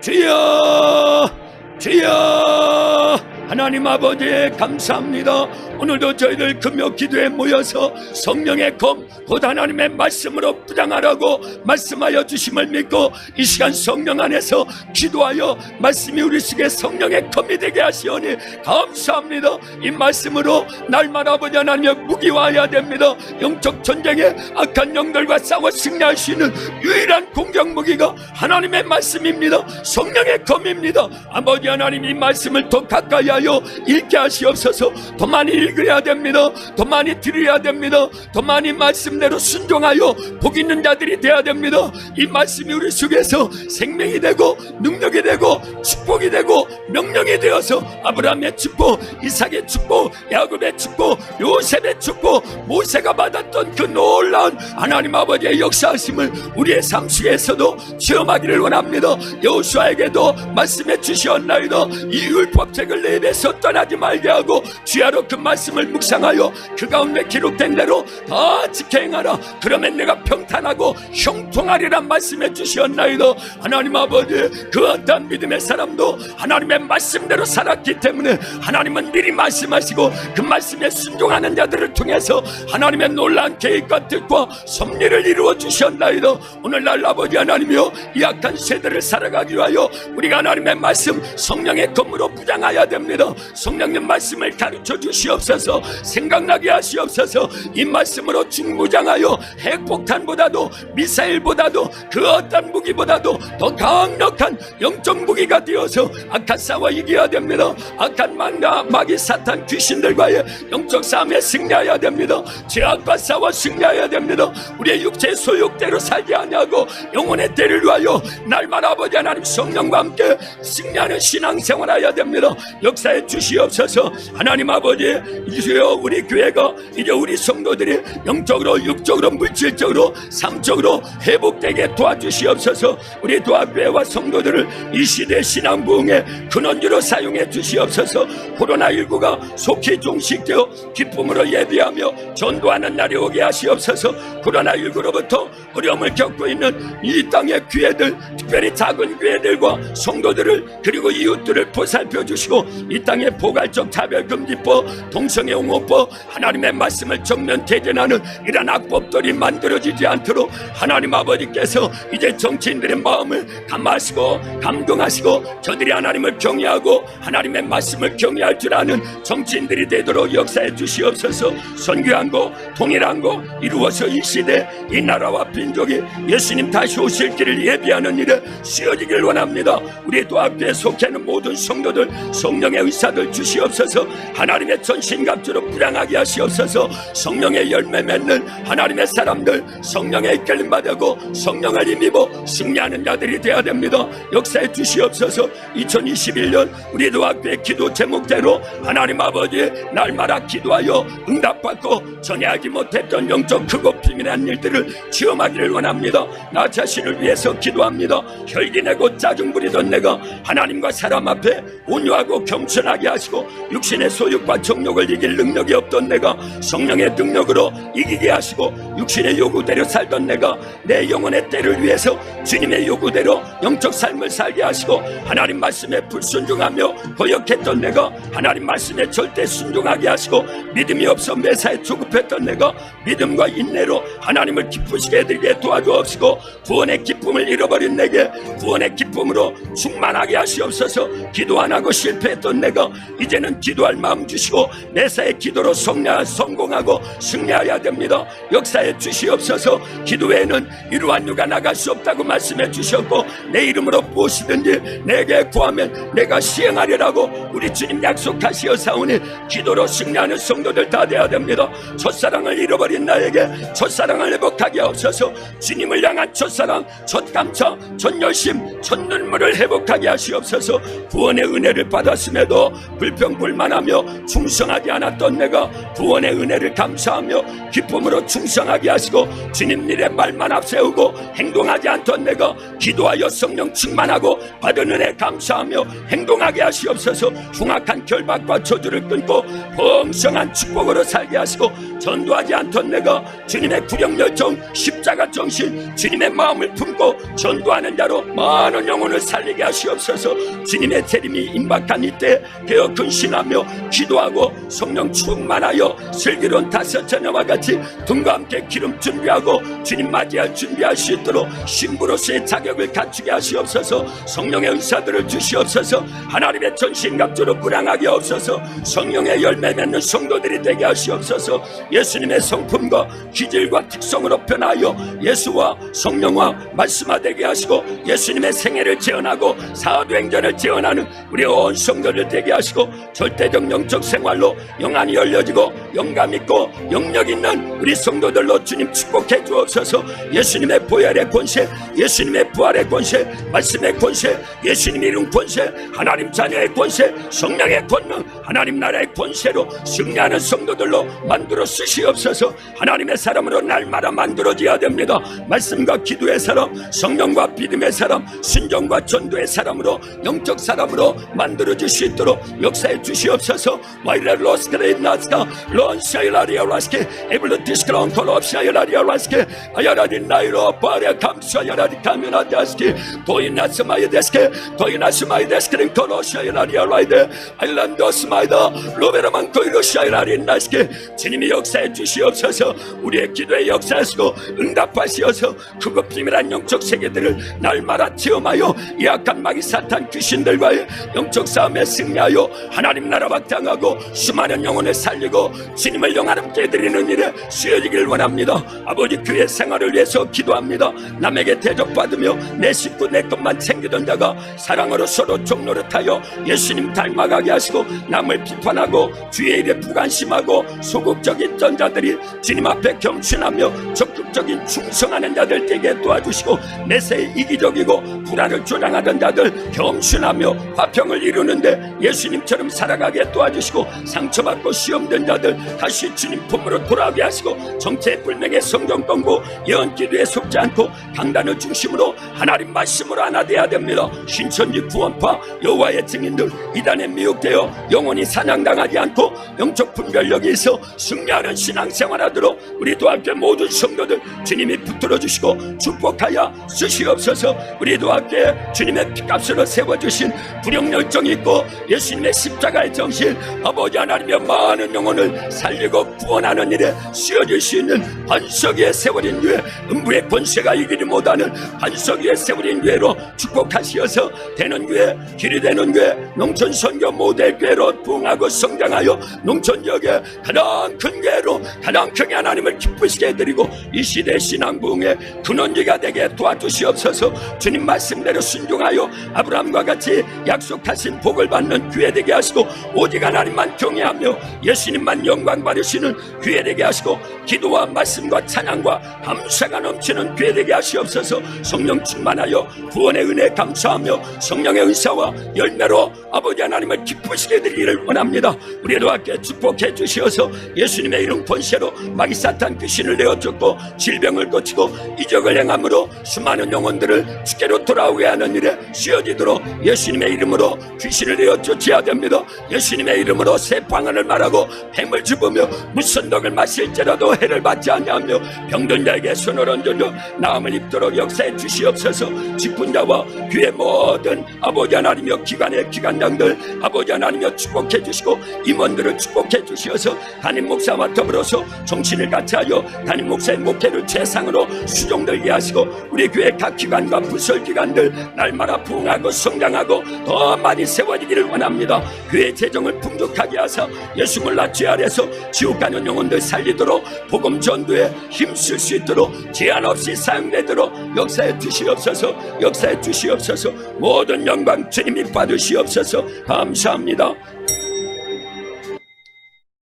주여, 주여. 하나님 아버지 감사합니다. 오늘도 저희들 금요 기도에 모여서 성령의 검, 곧 하나님의 말씀으로 부장하라고 말씀하여 주심을 믿고, 이 시간 성령 안에서 기도하여 말씀이 우리 속에 성령의 검이 되게 하시오니 감사합니다. 이 말씀으로 날마다 아버지 하나님의 무기화해야 됩니다. 영적 전쟁에 악한 영들과 싸워 승리할 수 있는 유일한 공격 무기가 하나님의 말씀입니다. 성령의 검입니다. 아버지 하나님, 이 말씀을 더 가까이 하여 읽게 하시옵소서. 더 많이 읽어야 됩니다. 더 많이 들어야 됩니다. 더 많이 말씀대로 순종하여 복 있는 자들이 되어야 됩니다. 이 말씀이 우리 속에서 생명이 되고 능력이 되고 축복이 되고 명령이 되어서 아브라함의 축복, 이삭의 축복, 야곱의 축복, 요셉의 축복, 모세가 받았던 그 놀라운 하나님 아버지의 역사하심을 우리의 삶 속에서도 체험하기를 원합니다. 여호수아에게도 말씀해 주시었나이다. 이 율법책을 내 입에서 떠나지 말게 하고 주야로 그 말씀을 묵상하여 그 가운데 기록된 대로 다 지켜 행하라. 그러면 내가 평탄하고 형통하리란 말씀해 주시었나이다. 하나님 아버지, 그 어떤 믿음의 사람도 하나님의 말씀대로 살았기 때문에 하나님은 미리 말씀하시고 그 말씀에 순종하는 자들을 통해서 하나님의 놀라운 계획과 뜻과 섭리를 이루어 주셨나이다. 오늘날 아버지 하나님이여, 이 악한 세대를 살아가기 위하여 우리가 하나님의 말씀 성령의 검으로 부장하여야 됩니다. 성령님 말씀을 가르쳐 주시옵소서. 생각나게 하시옵소서. 이 말씀으로 중무장하여 핵폭탄보다도 미사일보다도 그 어떤 무기보다도 더 강력한 영적 무기가 되어서 악한 싸워 이겨야 됩니다. 악한 마귀 사탄 귀신들과의 영적 싸움에 승리해야 됩니다. 죄악과 싸워 승리해야 됩니다. 우리의 육체의 소욕대로 살지 아니하고 영혼의 때를 위하여 날마다 아버지 하나님 성령과 함께 승리하는 신앙생활 해야 됩니다. 역사에 주시옵소서. 하나님 아버지, 주여 우리 교회가 이제 우리 성도들이 영적으로 육적으로 물질적으로 삶적으로 회복되게 도와주시옵소서. 우리 도합교회와 성도들을 이 시대 신앙 부흥의 근원주로 사용해 주시옵소서. 코로나19가 속히 종식되어 기쁨으로 예비하며 전도하는 날이 오게 하시옵소서. 코로나19로부터 어려움을 겪고 있는 이 땅의 교회들, 특별히 작은 교회들과 성도들을 그리고 이웃들을 보살펴 주시고 이 땅의 포괄적 차별금지법, 동성애옹호법, 하나님의 말씀을 정면 대전하는 이런 악법들이 만들어지지 않도록 하나님 아버지께서 이제 정치인들의 마음을 감하시고 감동하시고 저들이 하나님을 경외하고 하나님의 말씀을 경외할 줄 아는 정치인들이 되도록 역사해 주시옵소서. 선교한 거 통일한 거 이루어서 이 시대 이 나라와 민족이 예수님 다시 오실 길을 예비하는 일에 쓰여지길 원합니다. 우리 도합교회에 속해 있는 모든 성도들 성령의 의사들 주시옵소서. 하나님의 전신갑주로 불량하게 하시옵소서. 성령의 열매 맺는 하나님의 사람들 성령의 이끌림 받고 성령을 힘입어 승리하는 자들이 되어야 됩니다. 역사해 주시옵소서. 2021년 우리 도합교회 기도 제목대로 하나님 아버지의 날마다 기도하여 응답받고 전해하지 못했던 영적 크고 비밀한 일들을 체험하기를 원합니다. 나 자신을 위해서 기도합니다. 혈기내고 짜증 부리던 내가 하나님과 사람 앞에 온유하고 겸손하게 하시고 육신의 소욕과 정욕을 이길 능력이 없던 내가 성령의 능력으로 이기게 하시고 육신의 요구대로 살던 내가 내 영혼의 때를 위해서 주님의 요구대로 영적 삶을 살게 하시고 하나님 말씀에 불순종하며 거역했던 내가 하나님 말씀에 절대 순종하게 하시고 믿음이 없어 매사에 조급했던 내가 믿음과 인내로 하나님을 기쁘시게 해드리게 도와주옵시고 구원의 기쁨을 잃어버린 내게 구원의 기쁨으로 충만하게 하시옵소서. 기도 안 하고 실패했던 내가 이제는 기도할 마음 주시고 매사의 기도로 성공하고 승리하여야 됩니다. 역사해 주시옵소서. 기도 외에는 이러한 유가 나갈 수 없다고 말씀해 주셨고 내 이름으로 무엇이든지 내게 구하면 내가 시행하리라고 우리 주님 약속하시어사오니 기도로 승리하는 성도들 다 되어야 됩니다. 첫사랑을 잃어버린 나에게 첫사랑을 회복하게 하옵소서. 주님을 향한 첫사랑, 첫감차, 첫열심, 첫눈물을 회복하게 하시옵소서. 구원의 은혜를 받았음에도 불평불만하며 충성하지 않았던 내가 구원의 은혜를 감사하며 기쁨으로 충성하게 하시고 주님 일에 말만 앞세우고 행동하지 않던 내가 기도하여 성령 충만하고 받은 은혜 감사하며 행동하게 하시옵소서. 흉악한 결박과 저주를 끊고 풍성한 축복으로 살게 하시고 전도하지 않던 내가 주님의 구령열정 십자가 정신 주님의 마음을 품고 전도하는 자로 많은 영혼을 살리게 하시옵소서. 주님의 재림이 임박한 이때 되어 근신하며 기도하고 성령 충만하여 슬기로운 다섯 자녀와 같이 등과 함께 기름 준비하고 주님 맞이할 준비할 수 있도록 신부로서의 자격을 갖추게 하시옵소서. 성령의 은사들을 주시옵소서. 하나님의 전신갑주로 무량하게 하옵소서. 성령의 열매 맺는 성도들이 되게 하시옵소서. 예수님의 성품과 기질과 특성으로 변하여 예수와 성령과 말씀화되게 하시고 예수님의 생애를 재현하고 사도행전을 재현하는 우리 온 성도들 되게 하시고 절대적 영적 생활로 영안이 열려지고 영감 있고 영력 있는 우리 성도들로 주님 축복해 주옵소서. 예수님의 보혈의 권세, 예수님의 부활의 권세, 말씀의 권세, 예수님 이름 권세, 하나님 자녀의 권세, 성령의 권능, 하나님 나라의 권세로 승리하는 성도들로 만들어 쓰시옵소서. 하나님의 사람으로 날마다 만들어져야 됩니다. 말씀과 기도의 사람, 성령과 믿음의 사람, 순종과 전도의 사람으로 영적 사람으로 만들어 줄 수 있도록 역사해 주시옵소서. 마이레로스케레나스카 론샤이라리아라스케 에블루티스크론 콜옵샤이라리아라스케 아야라디 나이로 바레 감샤야라디 카미나다스케 도이나스마이데스케 도이나스마이데스케 콜옵샤이라리아라이데 아일란도스마이다 로베라만 코이로샤이라리나스케 주님이 역사해 주시옵소서. 우리의 기도에 역사하시고 응답하시어서 크고 비밀한 영적 세계들을 날마다 체험하여 이 악한 마귀 사탄 귀신들과의 영적 싸움에 승리하여 하나님 나라 확장하고 수많은 영혼을 살리고 주님을 영화롭게 해드리는 일에 쓰여지길 원합니다. 아버지 교회 생활을 위해서 기도합니다. 남에게 대접받으며 내 식구 내 것만 챙기던 자가 사랑으로 서로 종노릇하여 예수님 닮아가게 하시고 남을 비판하고 주의 일에 부관심하고 소극적인 전자들이 주님 앞에 겸손하며 적극적인 충성하는 자들 되게 도와주시고 내세에 이기적이고 불안을 조장하던 자들 겸손하며 화평을 이루는데 예수님처럼 살아가게 도와주시고 상처받고 시험된 자들 다시 주님 품으로 돌아오게 하시고, 정체불명의 성경 공부, 예언 기도에 속지 않고 강단을 중심으로 하나님 말씀으로 하나 돼야 됩니다. 신천지 구원파 여호와의 증인들 이단에 미혹되어 영원히 사냥당하지 않고 영적 분별력이 있어 승리하는 신앙생활하도록 우리도 함께 모든 성도들 주님이 붙들어 주시고 축복하여 쓰시옵소서. 우리도 함께 주님의 피값으로 세워주신 불용열정이 있고 예수님의 십자가의 정신, 아버지 하나님의 많은 영혼을 살리고 구원하는 일에 쓰여질 수 있는 반석 위에 세워진 교회, 음부의 권세가 이기지 못하는 반석 위에 세워진 교회로 축복하시어서 되는 교회, 길이 되는 교회, 농촌 선교 모델 교회로 부흥하고 성장하여 농촌 지역의 가장 큰 교회로 가장 크게 하나님을 기쁘시게 해드리고 이 시대 신앙 부흥의 근원지가 되게 도와주시옵소서. 주님 말씀대로 순종하여 아브라함과 같이 약속하신 복을 받는 교회 되게 하시고, 오직 하나님만 경외하며 예수님만 영광 받으시는 교회 되게 하시고, 기도와 말씀과 찬양과 감사가 넘치는 교회 되게 하시옵소서. 성령 충만하여 구원의 은혜에 감사하며 성령의 은사와 열매로 아버지 하나님을 기쁘시게 해드리기를 원합니다. 우리도 함께 축복해 주시어서 예수님의 이름 권세로 마귀 사탄 귀신을 내어쫓고 질병을 고치고 이적을 행함으로 수많은 영혼들을 주께로 돌아오게 하는 일에 쓰여지도록 예수님의 이름으로 귀신을 내어쫓아야 됩니다. 예수님의 이름으로 새 방언을 말하고 뱀을 집으며 무선덕을 마실지라도 해를 받지 아니하며 병든 자에게 손을 얹어줘 나음을 입도록 역사해 주시옵소서. 직분자와 교회 모든 아버지 하나님여 기관의 기관장들 아버지 하나님여 축복해 주시고 임원들을 축복해 주시어서 담임 목사와 더불어서 정신을 같이하여 담임 목사의 목회를 최상으로 수종들게 하시고 우리 교회 각 기관과 부설 기관들 날마다 부흥하고 성장하고 더 많이 세워지기를 원합니다. 교회 재정을 풍족하게 하사 예수 몰라 죄 아래서 지옥 가는 영혼들 살리도록 복음 전도에 힘쓸 수 있도록 제한 없이 사용되도록 역사해 주시옵소서. 역사해 주시옵소서. 모든 영광 주님이 받으시옵소서. 감사합니다.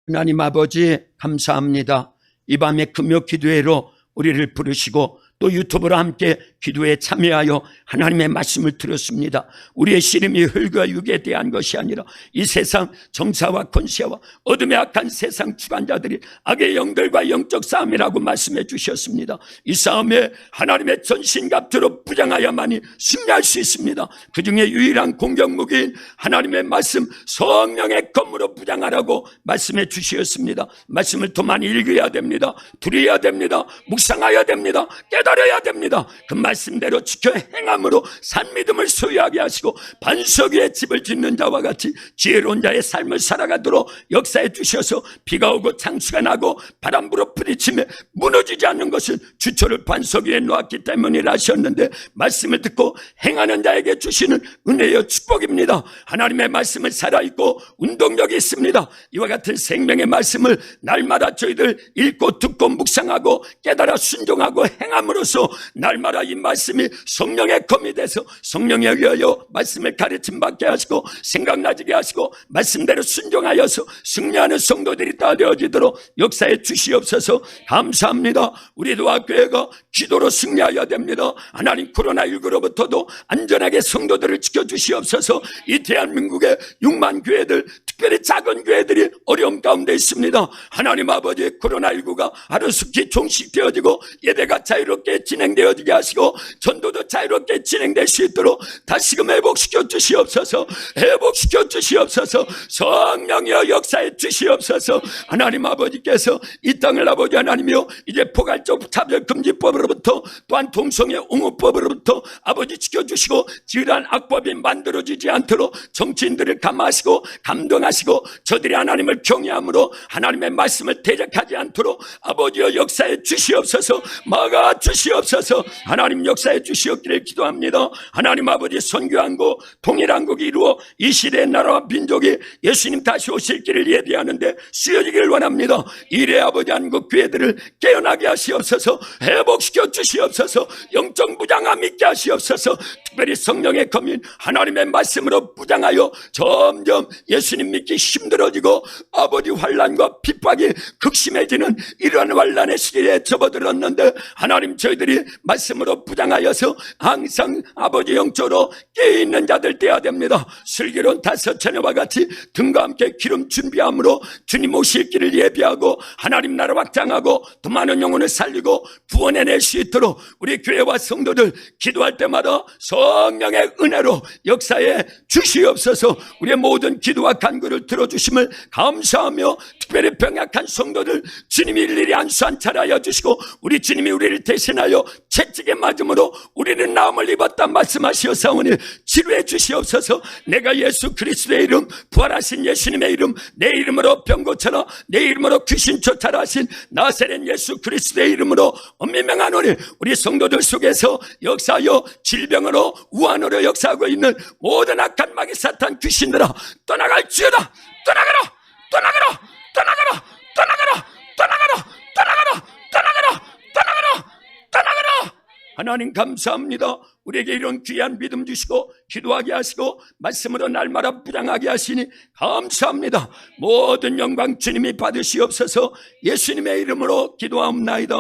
하나님 아버지 감사합니다. 이 밤에 금요 기도회로 우리를 부르시고 또 유튜브로 함께 기도에 참여하여 하나님의 말씀을 들었습니다. 우리의 씨름이 흙과 육에 대한 것이 아니라 이 세상 정사와 권세와 어둠의 악한 세상 주관자들이 악의 영들과 영적 싸움이라고 말씀해 주셨습니다. 이 싸움에 하나님의 전신갑주로 부장하여만이 승리할 수 있습니다. 그 중에 유일한 공격무기인 하나님의 말씀 성령의 검으로 부장하라고 말씀해 주셨습니다. 말씀을 더 많이 읽어야 됩니다. 들어야 됩니다. 묵상해야 됩니다. 깨달아야 됩니다. 그 말씀대로 지켜 행함으로 산믿음을 소유하게 하시고 반석 위에 집을 짓는 자와 같이 지혜로운 자의 삶을 살아가도록 역사해 주셔서 비가 오고 창수가 나고 바람 불어 부딪히며 무너지지 않는 것은 주초를 반석 위에 놓았기 때문이라 하셨는데, 말씀을 듣고 행하는 자에게 주시는 은혜여 축복입니다. 하나님의 말씀은 살아있고 운동력이 있습니다. 이와 같은 생명의 말씀을 날마다 저희들 읽고 듣고 묵상하고 깨달아 순종하고 행함으로써 날마다 이 말씀이 성령의 검이 돼서 성령에 의하여 말씀을 가르침 받게 하시고 생각나지게 하시고 말씀대로 순종하여서 승리하는 성도들이 다 되어지도록 역사해 주시옵소서. 감사합니다. 우리도 교회가 기도로 승리해야 됩니다. 하나님 코로나19로부터도 안전하게 성도들을 지켜주시옵소서. 이 대한민국의 6만 교회들, 특별히 작은 교회들이 어려움 가운데 있습니다. 하나님 아버지, 코로나19가 하루속히 종식되어지고 예배가 자유롭게 진행되어지게 하시고 전도도 자유롭게 진행될 수 있도록 다시금 회복시켜 주시옵소서. 회복시켜 주시옵소서. 성령이여 역사해 주시옵소서. 하나님 아버지께서 이 땅을 아버지 하나님이여 이제 포괄적 차별금지법으로부터 또한 동성애 옹호법으로부터 아버지 지켜주시고 지으란 악법이 만들어지지 않도록 정치인들을 감화하시고 감동하시고 저들이 하나님을 경외함으로 하나님의 말씀을 대적하지 않도록 아버지여 역사해 주시옵소서. 막아 주시옵소서. 하나님 역사해 주시옵기를 기도합니다. 하나님 아버지, 선교한국 통일한국이 이루어 이 시대의 나라와 민족이 예수님 다시 오실 길을 예비하는데 쓰여지기를 원합니다. 이래 아버지 한국 교회들을 깨어나게 하시옵소서. 회복시켜 주시옵소서. 영적 무장함 있게 하시옵소서. 특별히 성령의 검인 하나님의 말씀으로 무장하여 점점 예수님 믿기 힘들어지고 아버지 환난과 핍박이 극심해지는 이러한 환난의 시기에 접어들었는데, 하나님 저희들이 말씀으로 부장하여서 항상 아버지 영적으로 깨어있는 자들 되어야 됩니다. 슬기로운 5처녀와 같이 등과 함께 기름 준비함으로 주님 오실 길을 예비하고 하나님 나라 확장하고 더 많은 영혼을 살리고 구원해낼 수 있도록 우리 교회와 성도들 기도할 때마다 성령의 은혜로 역사에 주시옵소서. 우리의 모든 기도와 간구를 들어주심을 감사하며, 특별히 병약한 성도들 주님이 일일이 안수한찰하여 주시고 우리 주님이 우리를 대신하여 채찍에 맞음으로 우리는 나음을 입었다 말씀하시었사오니 치료해 주시옵소서. 내가 예수 그리스도의 이름, 부활하신 예수님의 이름, 내 이름으로 병 고쳐라, 내 이름으로 귀신 쫓아라 하신 나사렛 예수 그리스도의 이름으로 엄명하노니 우리 성도들 속에서 역사하여 질병으로 우환으로 역사하고 있는 모든 악한 마귀 사탄 귀신들아 떠나갈지어다. 떠나가라, 떠나가라, 떠나가라, 떠나가라, 떠나가라, 떠나가라, 떠나가라, 떠나가라, 떠나가라. 하나님 감사합니다. 우리에게 이런 귀한 믿음 주시고 기도하게 하시고 말씀으로 날마다 부장하게 하시니 감사합니다. 모든 영광 주님이 받으시옵소서. 예수님의 이름으로 기도하옵나이다.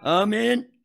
아멘.